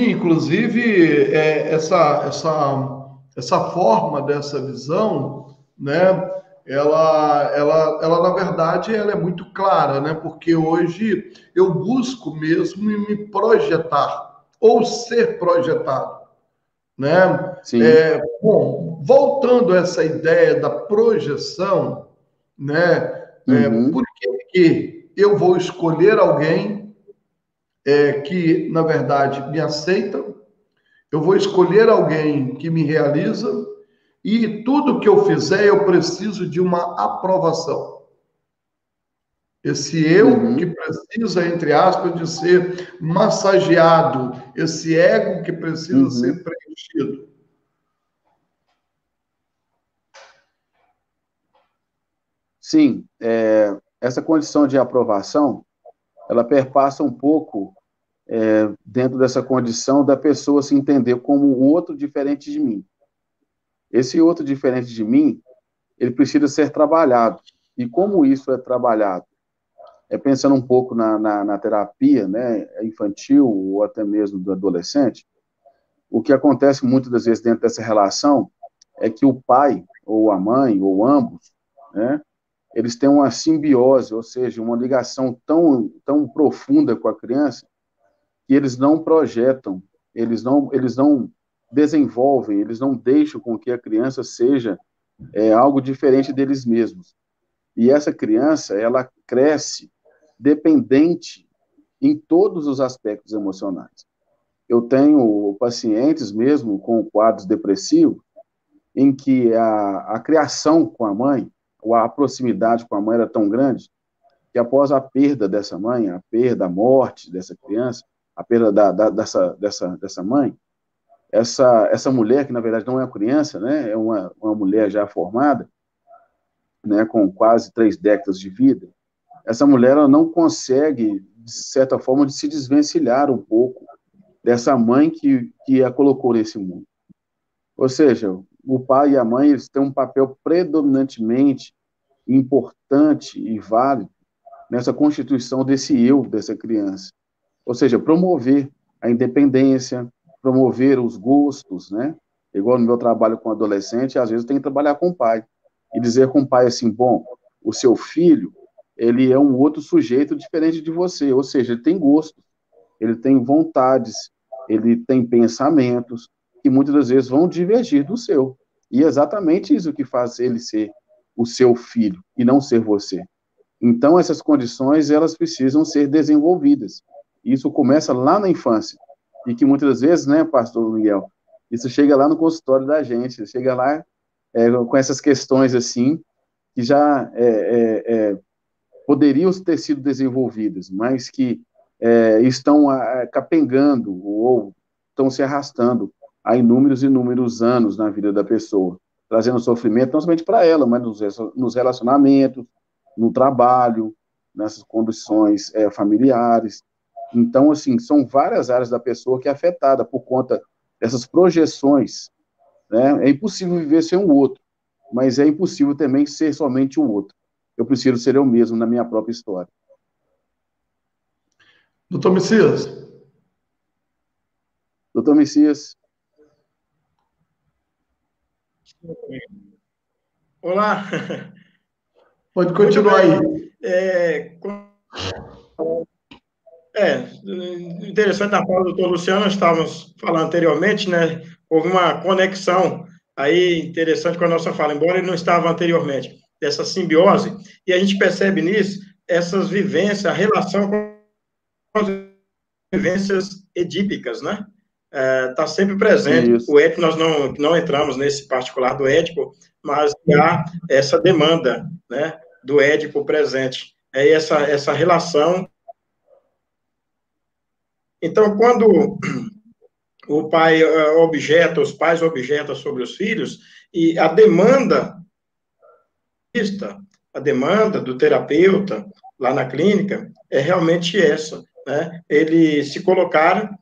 Inclusive, essa forma dessa visão, né? Na verdade, ela é muito clara, né? Porque hoje eu busco mesmo me projetar ou ser projetado, né? Sim. Bom, voltando a essa ideia da projeção, né? Uhum. Por que eu vou escolher alguém que, na verdade, me aceita? Eu vou escolher alguém que me realiza e tudo que eu fizer eu preciso de uma aprovação. Esse eu que Uhum. precisa, entre aspas, de ser massageado, esse ego que precisa ser Uhum. preenchido. Sim, essa condição de aprovação, ela perpassa um pouco dentro dessa condição da pessoa se entender como o outro diferente de mim. Esse outro diferente de mim, ele precisa ser trabalhado. E como isso é trabalhado? Pensando um pouco na terapia, né, infantil ou até mesmo do adolescente, o que acontece muitas das vezes dentro dessa relação é que o pai ou a mãe ou ambos, né, eles têm uma simbiose, ou seja, uma ligação tão profunda com a criança que eles não projetam, eles não desenvolvem, eles não deixam com que a criança seja algo diferente deles mesmos. E essa criança, ela cresce dependente em todos os aspectos emocionais. Eu tenho pacientes mesmo com quadros depressivos em que a criação com a mãe, ou a proximidade com a mãe era tão grande, que após a perda dessa mãe, a perda, a morte dessa criança, a perda dessa mãe, essa mulher, que na verdade não é uma criança, né, é uma mulher já formada, né, com quase 3 décadas de vida, essa mulher ela não consegue, de certa forma, de se desvencilhar um pouco dessa mãe que a colocou nesse mundo. Ou seja, o pai e a mãe eles têm um papel predominantemente importante e válido nessa constituição desse eu, dessa criança. Ou seja, promover a independência, promover os gostos, né? Igual no meu trabalho com adolescente, às vezes eu tenho que trabalhar com o pai. E dizer com o pai assim, bom, o seu filho, ele é um outro sujeito diferente de você, ou seja, ele tem gostos, ele tem vontades, ele tem pensamentos, que muitas das vezes vão divergir do seu. E é exatamente isso que faz ele ser o seu filho, e não ser você. Então, essas condições, elas precisam ser desenvolvidas. Isso começa lá na infância. E que muitas vezes, né, pastor Miguel, isso chega lá no consultório da gente, chega lá com essas questões assim, que já poderiam ter sido desenvolvidas, mas que estão capengando ou estão se arrastando há inúmeros e inúmeros anos na vida da pessoa, trazendo sofrimento não somente para ela, mas nos relacionamentos, no trabalho, nessas condições familiares. Então, assim, são várias áreas da pessoa que é afetada por conta dessas projeções, né? É impossível viver sem um outro, mas é impossível também ser somente o outro. Eu preciso ser eu mesmo na minha própria história. Doutor Messias. Doutor Messias. Olá. Pode continuar aí. Interessante na fala do doutor Luciano, nós estávamos falando anteriormente, né? Houve uma conexão aí interessante com a nossa fala, embora ele não estava anteriormente, dessa simbiose, e a gente percebe nisso essas vivências, a relação com as vivências edípicas, né? Está sempre presente. Isso. O Édipo, nós não entramos nesse particular do Édipo, mas há essa demanda, né, do Édipo presente. Essa relação. Então, quando o pai objeta, os pais objetam sobre os filhos, e a demanda do terapeuta lá na clínica é realmente essa, né? Ele se colocar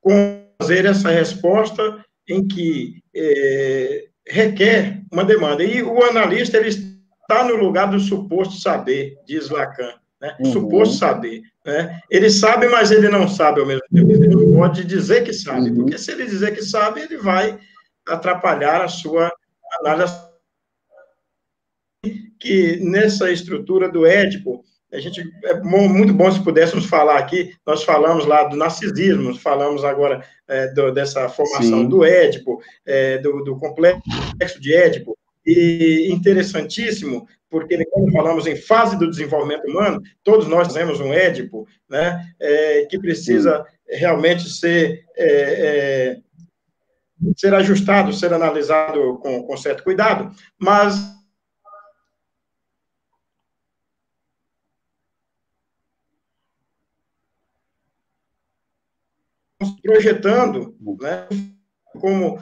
com fazer essa resposta em que requer uma demanda. E o analista ele está no lugar do suposto saber, diz Lacan, né? Suposto saber, né? Ele sabe, mas ele não sabe ao mesmo tempo. Ele não pode dizer que sabe, porque se ele dizer que sabe, ele vai atrapalhar a sua análise que nessa estrutura do Édipo, a gente, é muito bom se pudéssemos falar aqui, nós falamos lá do narcisismo, falamos agora dessa formação Sim. do Édipo, do complexo de Édipo, e interessantíssimo, porque quando falamos em fase do desenvolvimento humano, todos nós temos um Édipo, né, que precisa realmente ser ajustado, ser analisado com certo cuidado, mas projetando, né, como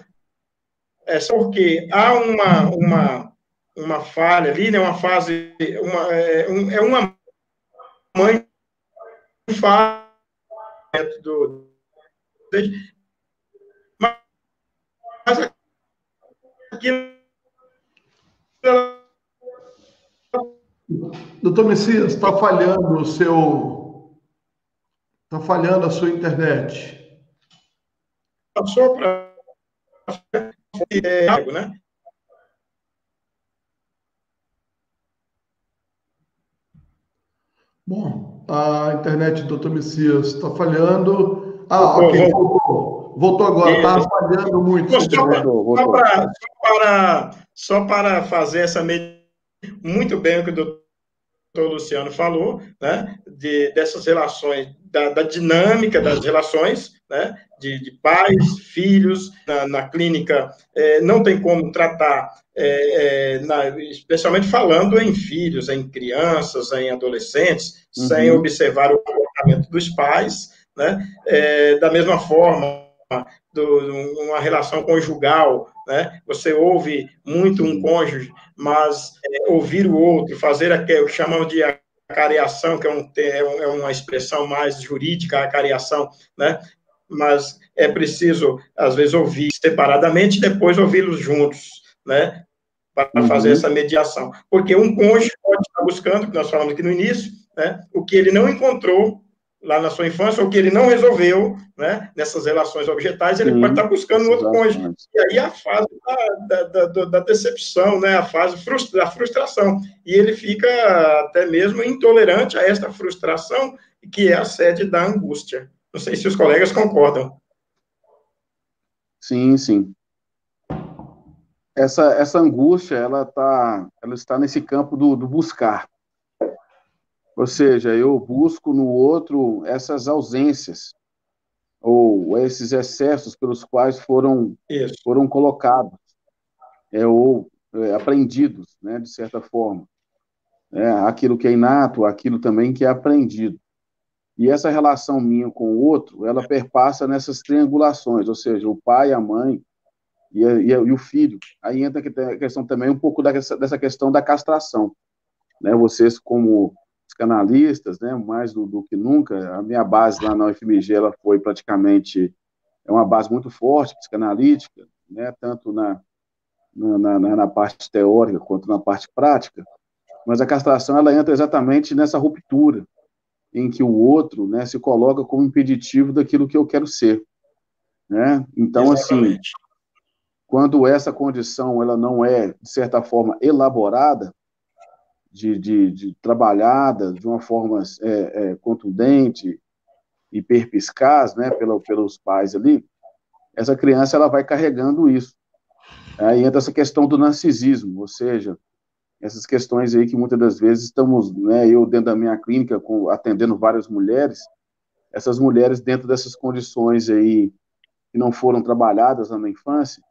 só porque há uma falha ali, né, uma fase, uma mãe falha mas aquilo Doutor Messias, está falhando o seu. Está falhando a sua internet. passou para algo, né? Bom, a internet do Dr. Messias está falhando. Ah, ok, voltou. Voltou agora, estava falhando muito. Só para fazer essa medida, muito bem o que o doutor Luciano falou, né, dessas relações, da dinâmica das relações, né, de pais, filhos, na clínica, não tem como tratar, especialmente falando em filhos, em crianças, em adolescentes, sem observar o comportamento dos pais, né, da mesma forma, uma relação conjugal, né? Você ouve muito um cônjuge, mas ouvir o outro, fazer o que chamamos de acariação, que é uma expressão mais jurídica, acariação, né? Mas é preciso, às vezes, ouvir separadamente e depois ouvi-los juntos, né? Para fazer essa mediação. Porque um cônjuge pode estar buscando, que nós falamos aqui no início, né? O que ele não encontrou lá na sua infância, ou que ele não resolveu, né, nessas relações objetais, ele pode estar buscando um outro cônjuge. E aí a fase da decepção, né, a fase da frustração. E ele fica até mesmo intolerante a esta frustração, que é a sede da angústia. Não sei se os colegas concordam. Sim, sim. Essa angústia, ela está nesse campo do buscar. Ou seja, eu busco no outro essas ausências, ou esses excessos pelos quais foram colocados, ou aprendidos, né, de certa forma. Aquilo que é inato, aquilo também que é aprendido. E essa relação minha com o outro, ela perpassa nessas triangulações, ou seja, o pai, a mãe e o filho. Aí entra a questão também um pouco dessa questão da castração. Né? Vocês, como psicanalistas, né, mais do que nunca, a minha base lá na UFMG, ela foi praticamente uma base muito forte, psicanalítica, né, tanto na parte teórica quanto na parte prática, mas a castração, ela entra exatamente nessa ruptura, em que o outro, né, se coloca como impeditivo daquilo que eu quero ser. Né? Então, exatamente. Assim, quando essa condição ela não é, de certa forma, elaborada, de trabalhada de uma forma contundente e perspicaz, né, pelos pais ali, essa criança ela vai carregando isso. Aí entra essa questão do narcisismo, ou seja, essas questões aí que muitas das vezes estamos, né, eu dentro da minha clínica, atendendo várias mulheres, essas mulheres dentro dessas condições aí que não foram trabalhadas na infância,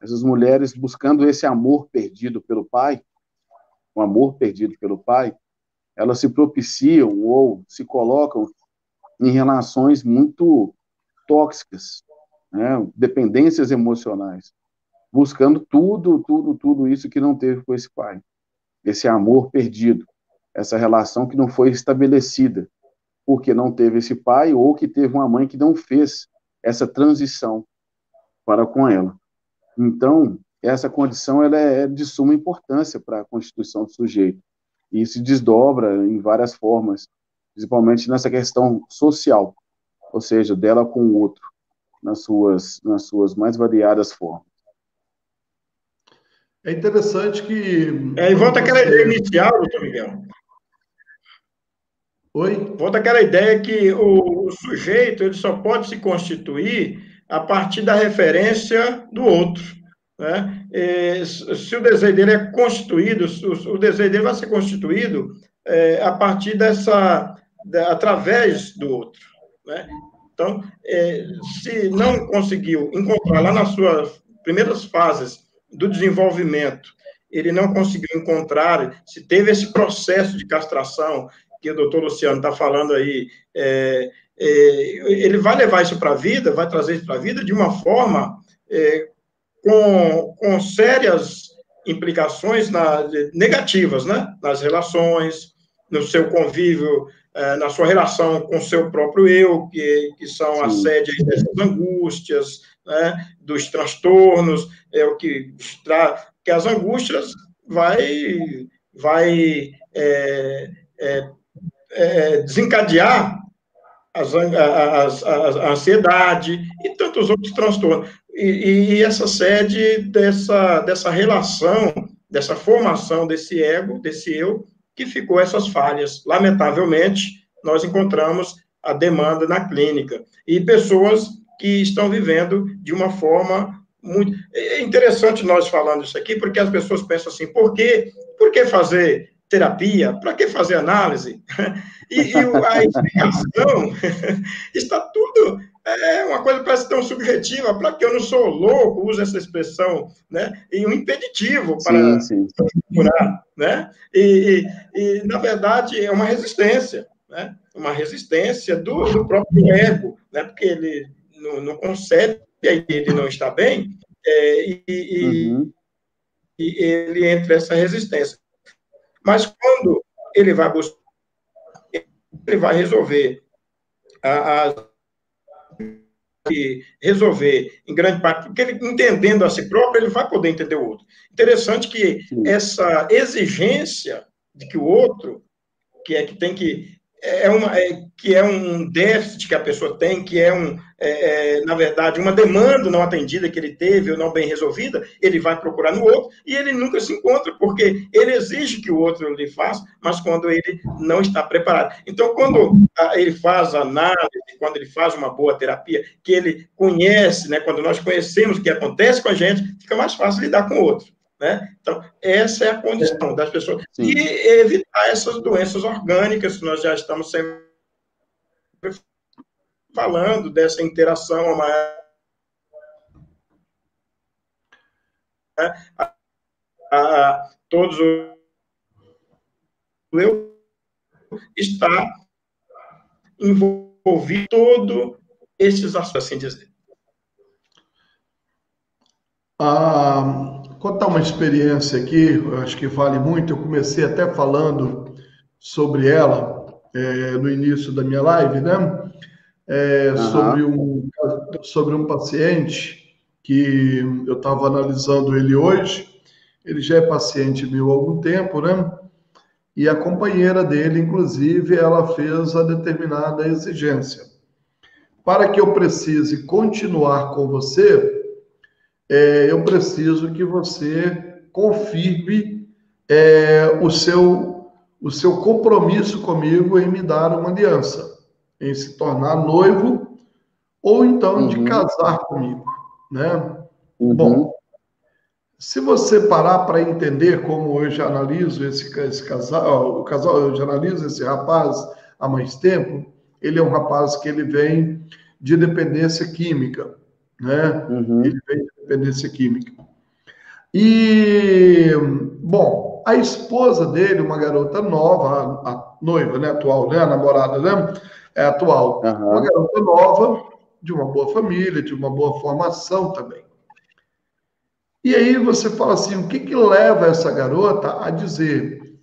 essas mulheres buscando esse amor perdido pelo pai, o amor perdido pelo pai, elas se propiciam ou se colocam em relações muito tóxicas, né, dependências emocionais, buscando tudo isso que não teve com esse pai. Esse amor perdido, essa relação que não foi estabelecida, porque não teve esse pai ou que teve uma mãe que não fez essa transição para com ela. Então, essa condição ela é de suma importância para a constituição do sujeito e se desdobra em várias formas, principalmente nessa questão social, ou seja, dela com o outro, nas suas mais variadas formas. É interessante que... E volta aquela ideia inicial, doutor Miguel. Oi? Volta aquela ideia que o sujeito ele só pode se constituir a partir da referência do outro. Né? Se o desejo dele é constituído, o desejo dele vai ser constituído a partir através do outro. Né? Então, se não conseguiu encontrar lá nas suas primeiras fases do desenvolvimento, ele não conseguiu encontrar, se teve esse processo de castração que o doutor Luciano está falando aí, ele vai levar isso para a vida, vai trazer isso para a vida de uma forma com sérias implicações negativas, né? Nas relações, no seu convívio, na sua relação com o seu próprio eu, que são Sim. a sede dessas angústias, né? Dos transtornos, o que as angústias vai desencadear a ansiedade e tantos outros transtornos. E essa sede dessa relação, dessa formação desse ego, desse eu, que ficou essas falhas. Lamentavelmente, nós encontramos a demanda na clínica. E pessoas que estão vivendo de uma forma muito... É interessante nós falando isso aqui, porque as pessoas pensam assim, por que fazer terapia? Para que fazer análise? E a explicação está tudo... uma coisa parece tão subjetiva, para que eu não sou louco, uso essa expressão, né? E um impeditivo para curar, né? E, na verdade, é uma resistência, né? Uma resistência do próprio ego, né? Porque ele não concebe, ele não está bem, e ele entra nessa resistência. Mas quando ele vai buscar, ele vai resolver resolver em grande parte, porque ele, entendendo a si próprio, ele vai poder entender o outro. Interessante que essa exigência de que o outro, que tem que que é um déficit que a pessoa tem, que na verdade, uma demanda não atendida que ele teve ou não bem resolvida, ele vai procurar no outro e ele nunca se encontra, porque ele exige que o outro lhe faça, mas quando ele não está preparado. Então, quando ele faz análise, quando ele faz uma boa terapia, que ele conhece, né, quando nós conhecemos o que acontece com a gente, fica mais fácil lidar com o outro. Né? Então, essa é a condição das pessoas. Sim. E evitar essas doenças orgânicas, que nós já estamos sempre falando dessa interação todos o eu está envolvido todo esses assuntos, assim dizer. Contar uma experiência aqui, eu acho que vale muito. Eu comecei até falando sobre ela no início da minha live, né? Sobre um paciente que eu estava analisando ele hoje. Ele já é paciente meu há algum tempo, né? E a companheira dele, inclusive, ela fez a determinada exigência. Para que eu precise continuar com você, eu preciso que você confirme o seu compromisso comigo em me dar uma aliança, em se tornar noivo ou então de casar comigo, né? Bom, se você parar para entender como eu já analiso esse casal, eu já analiso esse rapaz há mais tempo, ele é um rapaz que ele vem de dependência química, né? Ele vem de dependência química. E, bom, a esposa dele, uma garota nova, a noiva, né, atual, né, a namorada, né, atual, uma garota nova, de uma boa família, de uma boa formação também. E aí você fala assim, o que leva essa garota a dizer,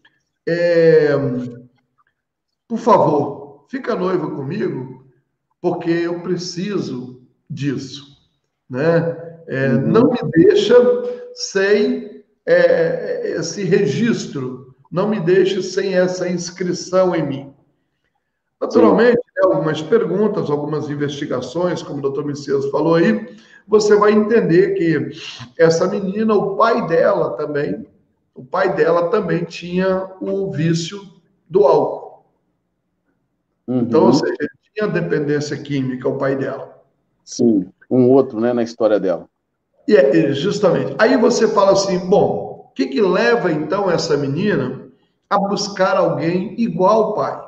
por favor, fica noiva comigo, porque eu preciso disso, né? Não me deixa sem esse registro, não me deixe sem essa inscrição em mim. Naturalmente, né, algumas perguntas, algumas investigações, como o doutor Messias falou aí, você vai entender que essa menina, o pai dela também tinha o vício do álcool. Então, ou seja, ele tinha dependência química, o pai dela. Sim, um outro, né, na história dela. E justamente. Aí você fala assim, bom, o que leva então essa menina a buscar alguém igual ao pai?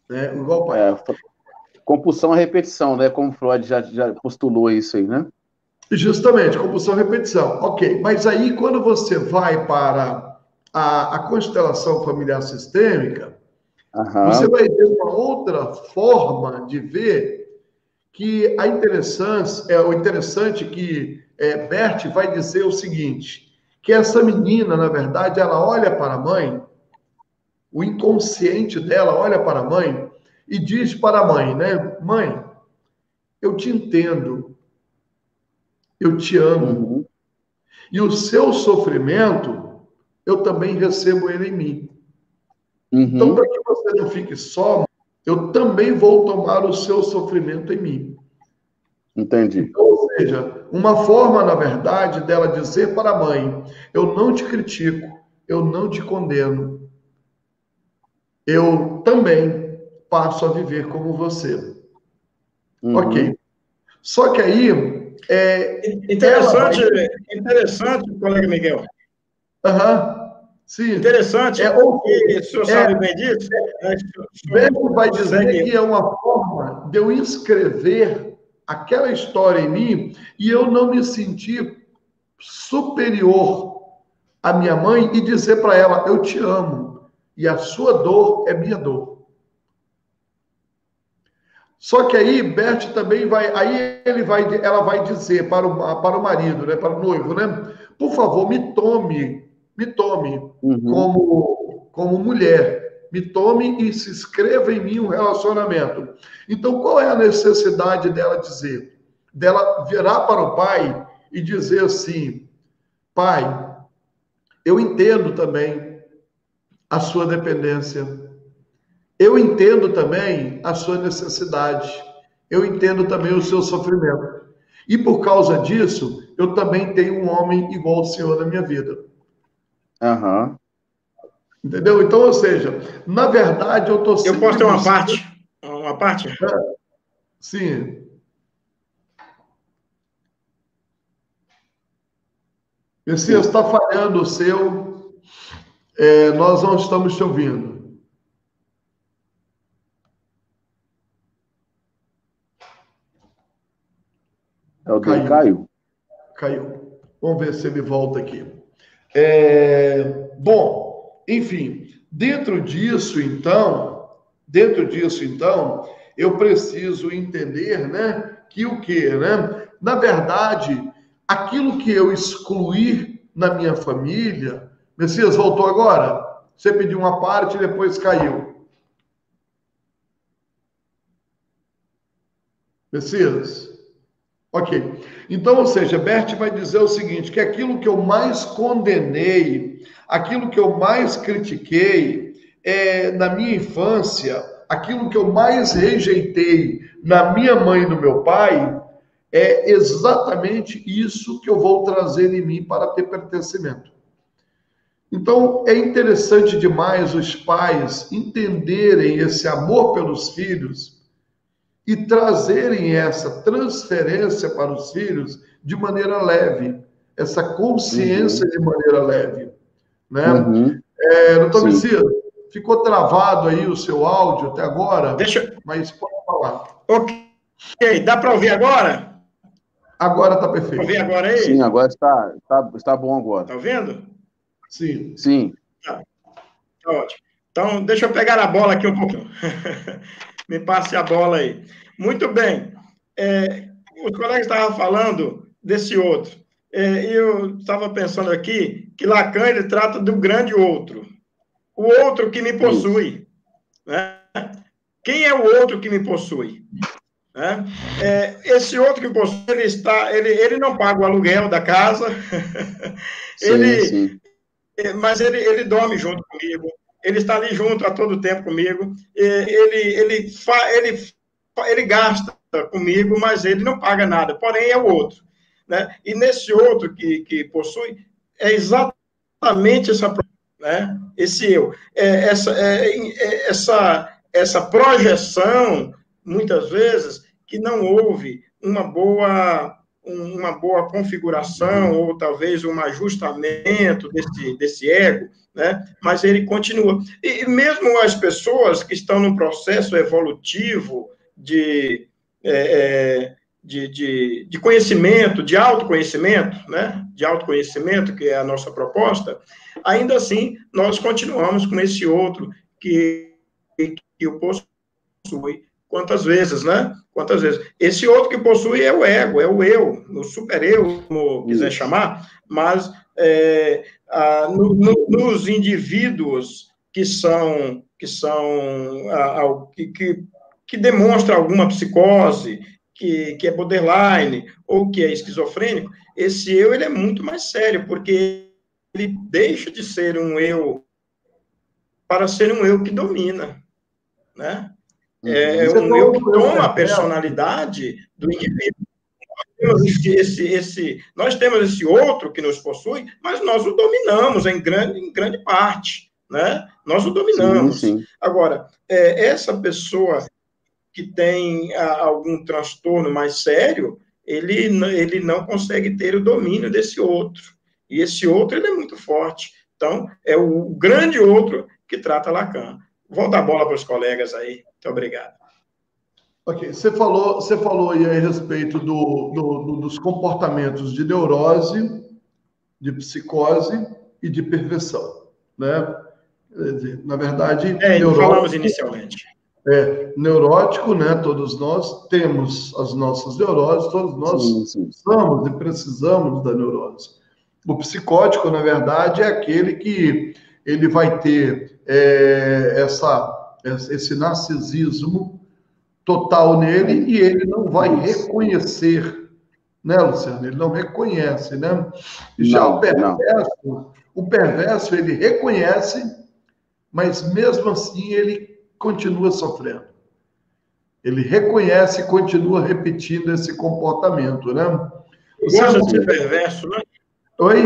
Né? Igual ao pai. Compulsão à repetição, né? Como Freud já postulou isso aí, né? Justamente, compulsão à repetição. Ok, mas aí quando você vai para a constelação familiar sistêmica, você vai ter uma outra forma de ver que o interessante que Bert vai dizer o seguinte, que essa menina, na verdade, ela olha para a mãe, o inconsciente dela olha para a mãe e diz para a mãe, né? Mãe, eu te entendo, eu te amo, e o seu sofrimento, eu também recebo ele em mim. Então, para que você não fique só, eu também vou tomar o seu sofrimento em mim. Entendi. Então, ou seja, uma forma, na verdade, dela dizer para a mãe, eu não te critico, eu não te condeno, eu também passo a viver como você. Ok. Só que aí... Interessante, colega Miguel. Sim. Interessante, o senhor sabe bem disso. Beto vai dizer que é uma forma de eu escrever aquela história em mim e eu não me sentir superior à minha mãe e dizer para ela, eu te amo, e a sua dor é minha dor. Só que aí Bert também ela vai dizer para o marido, né, para o noivo, né? Por favor, me tome como mulher, me tome e se inscreva em mim um relacionamento. Então, qual é a necessidade dela dizer? Dela virar para o pai e dizer assim, pai, eu entendo também a sua dependência, eu entendo também a sua necessidade, eu entendo também o seu sofrimento. E por causa disso, eu também tenho um homem igual ao senhor na minha vida. Entendeu? Então, ou seja, na verdade, eu estou sempre... Eu posso ter uma parte? Uma parte? Sim. Messias, está falhando o seu. Nós não estamos te ouvindo. É o dele caiu? Caiu. Vamos ver se ele volta aqui. Bom, enfim, dentro disso, então, eu preciso entender, né, que o quê, né? Na verdade, aquilo que eu excluir na minha família... Messias, voltou agora? Você pediu uma parte e depois caiu. Messias? Ok. Então, ou seja, Bert vai dizer o seguinte, que aquilo que eu mais condenei, aquilo que eu mais critiquei na minha infância, aquilo que eu mais rejeitei na minha mãe e no meu pai, é exatamente isso que eu vou trazer em mim para ter pertencimento. Então, é interessante demais os pais entenderem esse amor pelos filhos e trazerem essa transferência para os filhos de maneira leve, essa consciência de maneira leve. Né? Doutor Messias, ficou travado aí o seu áudio até agora, mas pode falar. Ok, dá para ouvir agora? Agora está perfeito. Ouvir agora aí? Sim, agora está bom agora. Está ouvindo? Sim. Sim. Tá ótimo. Então, deixa eu pegar a bola aqui um pouquinho. Me passe a bola aí. Muito bem. Os colegas estavam falando desse outro. E eu estava pensando aqui que Lacan ele trata do grande outro. O outro que me possui. Né? Quem é o outro que me possui? Né? Esse outro que me possui, ele não paga o aluguel da casa. Sim. Mas ele dorme junto comigo. ele está ali junto a todo tempo comigo, ele gasta comigo, mas ele não paga nada, porém é o outro, né? E nesse outro que possui, é exatamente essa, né? Esse eu, essa projeção, muitas vezes, que não houve uma boa configuração, ou talvez um ajustamento desse ego, né? Mas ele continua. E mesmo as pessoas que estão no processo evolutivo de conhecimento, de autoconhecimento, né? De autoconhecimento, que é a nossa proposta, ainda assim, nós continuamos com esse outro que o possui. Quantas vezes, né? Quantas vezes? Esse outro que possui é o ego, é o eu, o super-eu, como quiser chamar, mas nos indivíduos que demonstram alguma psicose, que é borderline, ou que é esquizofrênico, esse eu ele é muito mais sério, porque ele deixa de ser um eu para ser um eu que domina, né? É um eu que toma a personalidade do indivíduo. Nós temos esse outro que nos possui, mas nós o dominamos em grande parte, né? Nós o dominamos. Sim, sim. Agora, essa pessoa que tem algum transtorno mais sério, ele não consegue ter o domínio desse outro. E esse outro ele é muito forte. Então, é o grande outro que trata Lacan. Vou dar bola para os colegas aí. Muito obrigado. Ok, você falou aí a respeito dos comportamentos de neurose, de psicose e de perversão, né? Na verdade, falamos inicialmente. Neurótico, né? Todos nós temos as nossas neuroses, todos nós somos e precisamos da neurose. O psicótico, na verdade, é aquele que ele vai ter esse narcisismo total nele e ele não vai reconhecer, né, Luciano? Ele não reconhece, né? Já o perverso, ele reconhece, mas mesmo assim ele continua sofrendo. Ele reconhece e continua repetindo esse comportamento, né? Ele gosta de ser perverso, né? Oi?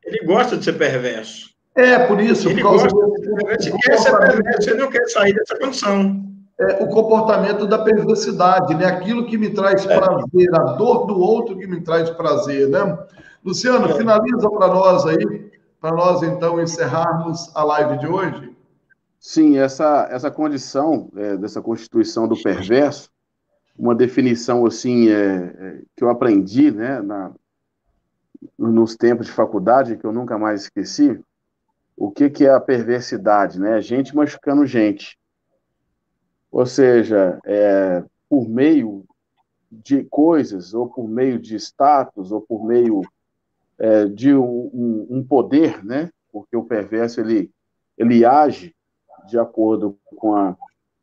Ele gosta de ser perverso. Por isso, ele gosta de ser perverso. Ele quer ser perverso, ele não quer sair dessa condição. O comportamento da perversidade, né? Aquilo que me traz prazer, a dor do outro que me traz prazer, né? Luciano, finaliza para nós aí, para nós então encerrarmos a live de hoje. Sim, essa condição dessa constituição do perverso, uma definição assim que eu aprendi, né, nos tempos de faculdade, que eu nunca mais esqueci. O que é a perversidade, né? Gente machucando gente. Ou seja, por meio de coisas, ou por meio de status, ou por meio de um poder, né? Porque o perverso, ele age de acordo com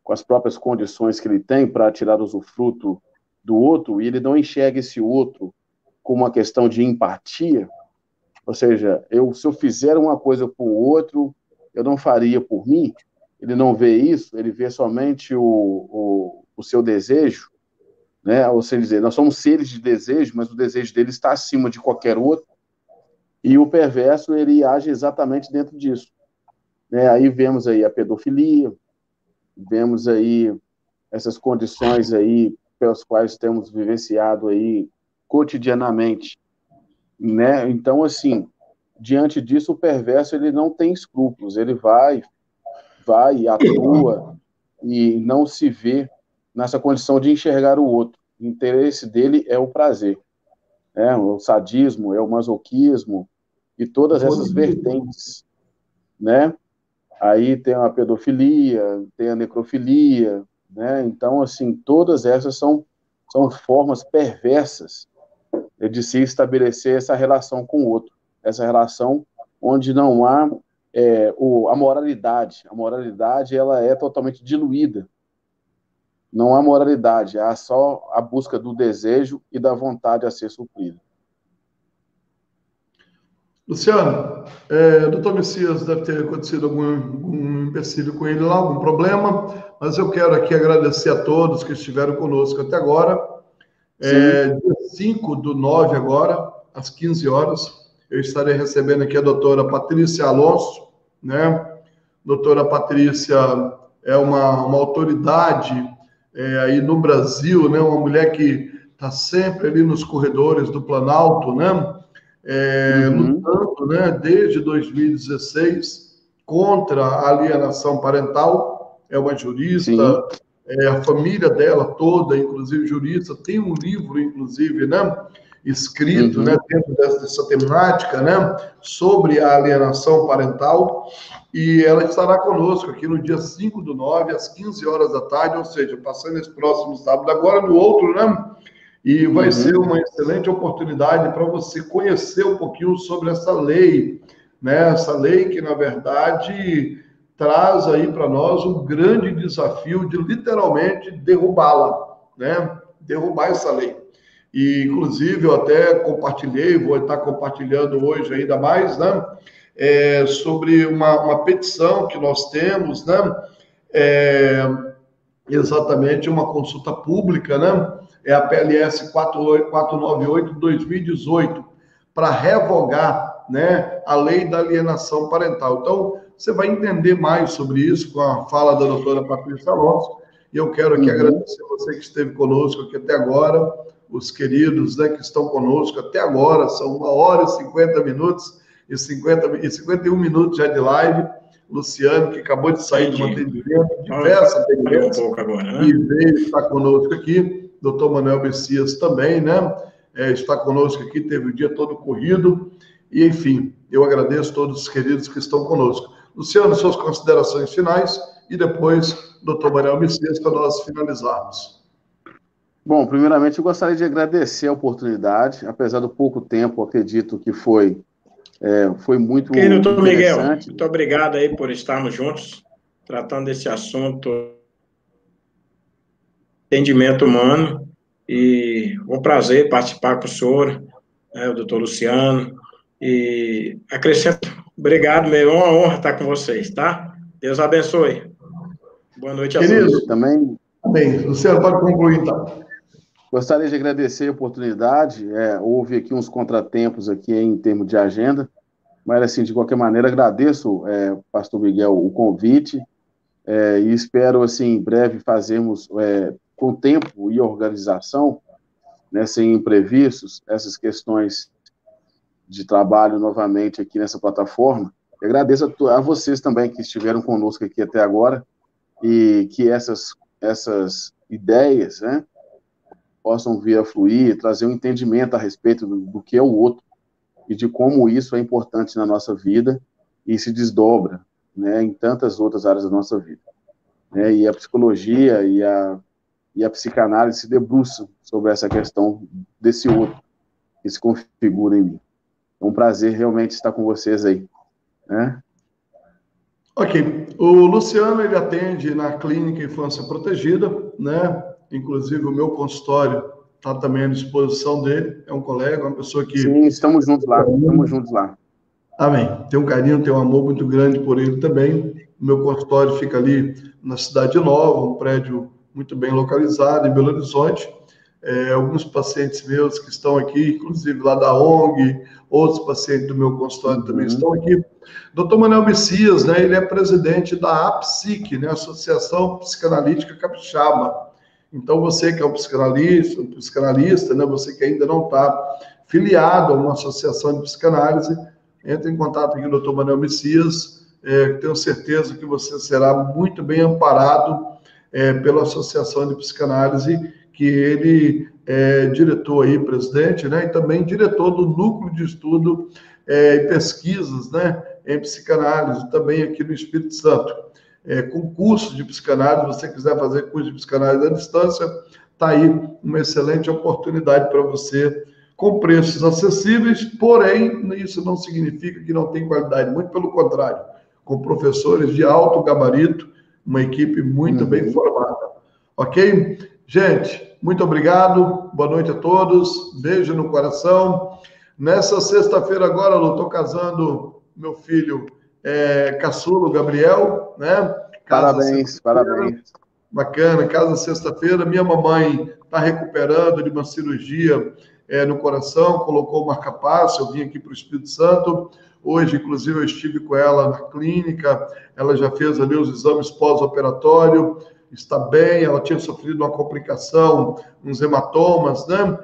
as próprias condições que ele tem para tirar usufruto do outro, e ele não enxerga esse outro como uma questão de empatia. Ou seja, se eu fizer uma coisa por outro, eu não faria por mim. Ele não vê isso, ele vê somente o seu desejo, né? Ou seja, dizer, nós somos seres de desejo, mas o desejo dele está acima de qualquer outro. E o perverso, ele age exatamente dentro disso, né? Aí vemos aí a pedofilia, vemos aí essas condições aí pelas quais temos vivenciado aí cotidianamente, né? Então, assim, diante disso, o perverso, ele não tem escrúpulos, ele vai e atua e não se vê nessa condição de enxergar o outro. O interesse dele é o prazer, né? O sadismo, é o masoquismo e todas essas vertentes, né? Aí tem a pedofilia, tem a necrofilia, né? Então, assim, todas essas são formas perversas de se estabelecer essa relação com o outro, essa relação onde não há a moralidade. A moralidade, ela é totalmente diluída. Não há moralidade, há só a busca do desejo e da vontade a ser suprida. Luciano, doutor Messias deve ter acontecido algum empecilho com ele lá, algum problema, mas eu quero aqui agradecer a todos que estiveram conosco até agora. Dia 5/9 agora, às 15 horas, eu estarei recebendo aqui a doutora Patrícia Alonso, né? Doutora Patrícia é uma autoridade aí no Brasil, né? Uma mulher que está sempre ali nos corredores do Planalto, né? Lutando, né? Desde 2016 contra a alienação parental. É uma jurista, a família dela toda, inclusive jurista, tem um livro, inclusive, né? Escrito, né? Dentro dessa temática, né? Sobre a alienação parental. E ela estará conosco aqui no dia 5/9, às 15 horas da tarde, ou seja, passando esse próximo sábado, agora no outro, né? E vai ser uma excelente oportunidade para você conhecer um pouquinho sobre essa lei, né? Essa lei que, na verdade, traz aí para nós um grande desafio de literalmente derrubá-la, né? Derrubar essa lei. E, inclusive, eu até compartilhei, vou estar compartilhando hoje ainda mais, né? Sobre uma petição que nós temos, né? Exatamente uma consulta pública, né? É a PLS 498 de 2018, para revogar, né, a lei da alienação parental. Então, você vai entender mais sobre isso com a fala da doutora Patrícia Alonso, e eu quero aqui agradecer você que esteve conosco aqui até agora, os queridos, né, que estão conosco até agora, são 1 hora e 50 minutos, e 51 minutos já de live. Luciano, que acabou de sair de um atendimento, diversos atendimentos, e veio estar conosco aqui. Doutor Manuel Messias também, né? Está conosco aqui, teve o dia todo corrido. E, enfim, eu agradeço a todos os queridos que estão conosco. Luciano, suas considerações finais e depois, doutor Manuel Messias, para nós finalizarmos. Bom, primeiramente, eu gostaria de agradecer a oportunidade, apesar do pouco tempo, acredito que foi muito doutor Miguel, interessante. muito obrigado aí por estarmos juntos, tratando desse assunto, entendimento humano, e um prazer participar com o senhor, né, o doutor Luciano, e acrescento, obrigado, meu, é uma honra estar com vocês, tá? Deus abençoe. Boa noite a todos. Também. Bem, Luciano, pode concluir, então. Gostaria de agradecer a oportunidade, houve aqui uns contratempos aqui em termos de agenda, mas, assim, de qualquer maneira, agradeço, pastor Miguel, o convite, e espero, assim, em breve fazermos, com tempo e organização, né, sem imprevistos, essas questões de trabalho novamente aqui nessa plataforma. Eu agradeço a vocês também que estiveram conosco aqui até agora, e que essas ideias, né, possam vir a fluir, trazer um entendimento a respeito do que é o outro e de como isso é importante na nossa vida e se desdobra, né, em tantas outras áreas da nossa vida. Né, e a psicologia e a psicanálise se debruçam sobre essa questão desse outro que se configura em mim. É um prazer realmente estar com vocês aí. Né? Ok. O Luciano, ele atende na Clínica Infância Protegida, né? Inclusive, o meu consultório está também à disposição dele. É um colega, uma pessoa que... Sim, estamos juntos lá. Estamos juntos lá. Amém. Tem um carinho, tem um amor muito grande por ele também. O meu consultório fica ali na Cidade Nova, um prédio muito bem localizado, em Belo Horizonte. Alguns pacientes meus que estão aqui, inclusive lá da ONG, outros pacientes do meu consultório também estão aqui. Dr. Manuel Messias, né, ele é presidente da APSIC, né, Associação Psicanalítica Capixaba. Então, você que é um psicanalista, né, você que ainda não está filiado a uma associação de psicanálise, entre em contato aqui com o Dr. Manuel Messias, tenho certeza que você será muito bem amparado pela Associação de Psicanálise, que ele é diretor aí, presidente, né, e também diretor do Núcleo de Estudo e Pesquisas, né, em Psicanálise, também aqui no Espírito Santo. Com curso de psicanálise, se você quiser fazer curso de psicanálise à distância, está aí uma excelente oportunidade para você, com preços acessíveis, porém, isso não significa que não tem qualidade, muito pelo contrário, com professores de alto gabarito, uma equipe muito bem formada. Ok? Gente, muito obrigado, boa noite a todos, beijo no coração. Nessa sexta-feira agora, Lu, estou casando meu filho caçula, o Gabriel, né? Parabéns, parabéns. Bacana, casa sexta-feira. Minha mamãe está recuperando de uma cirurgia no coração, colocou o marca-passo. Eu vim aqui para o Espírito Santo. Hoje, inclusive, eu estive com ela na clínica. Ela já fez ali os exames pós-operatório, está bem. Ela tinha sofrido uma complicação, uns hematomas, né?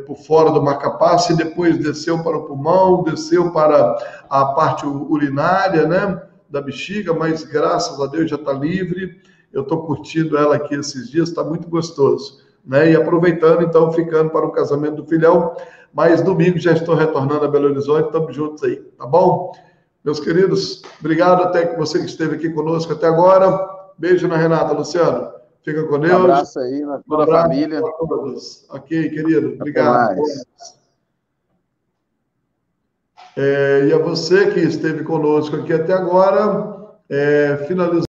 Por fora do marca-passo, e depois desceu para o pulmão, desceu para a parte urinária, né? Da bexiga, mas graças a Deus já está livre. Eu estou curtindo ela aqui esses dias, está muito gostoso, né? E aproveitando, então, ficando para o casamento do filhão, mas domingo já estou retornando a Belo Horizonte, estamos juntos aí, tá bom? Meus queridos, obrigado até que você que esteve aqui conosco até agora. Beijo na Renata, Luciano. Fica com Deus. Um abraço aí na toda a família. Ok, querido, obrigado. Até mais. E a você que esteve conosco aqui até agora, finalizando.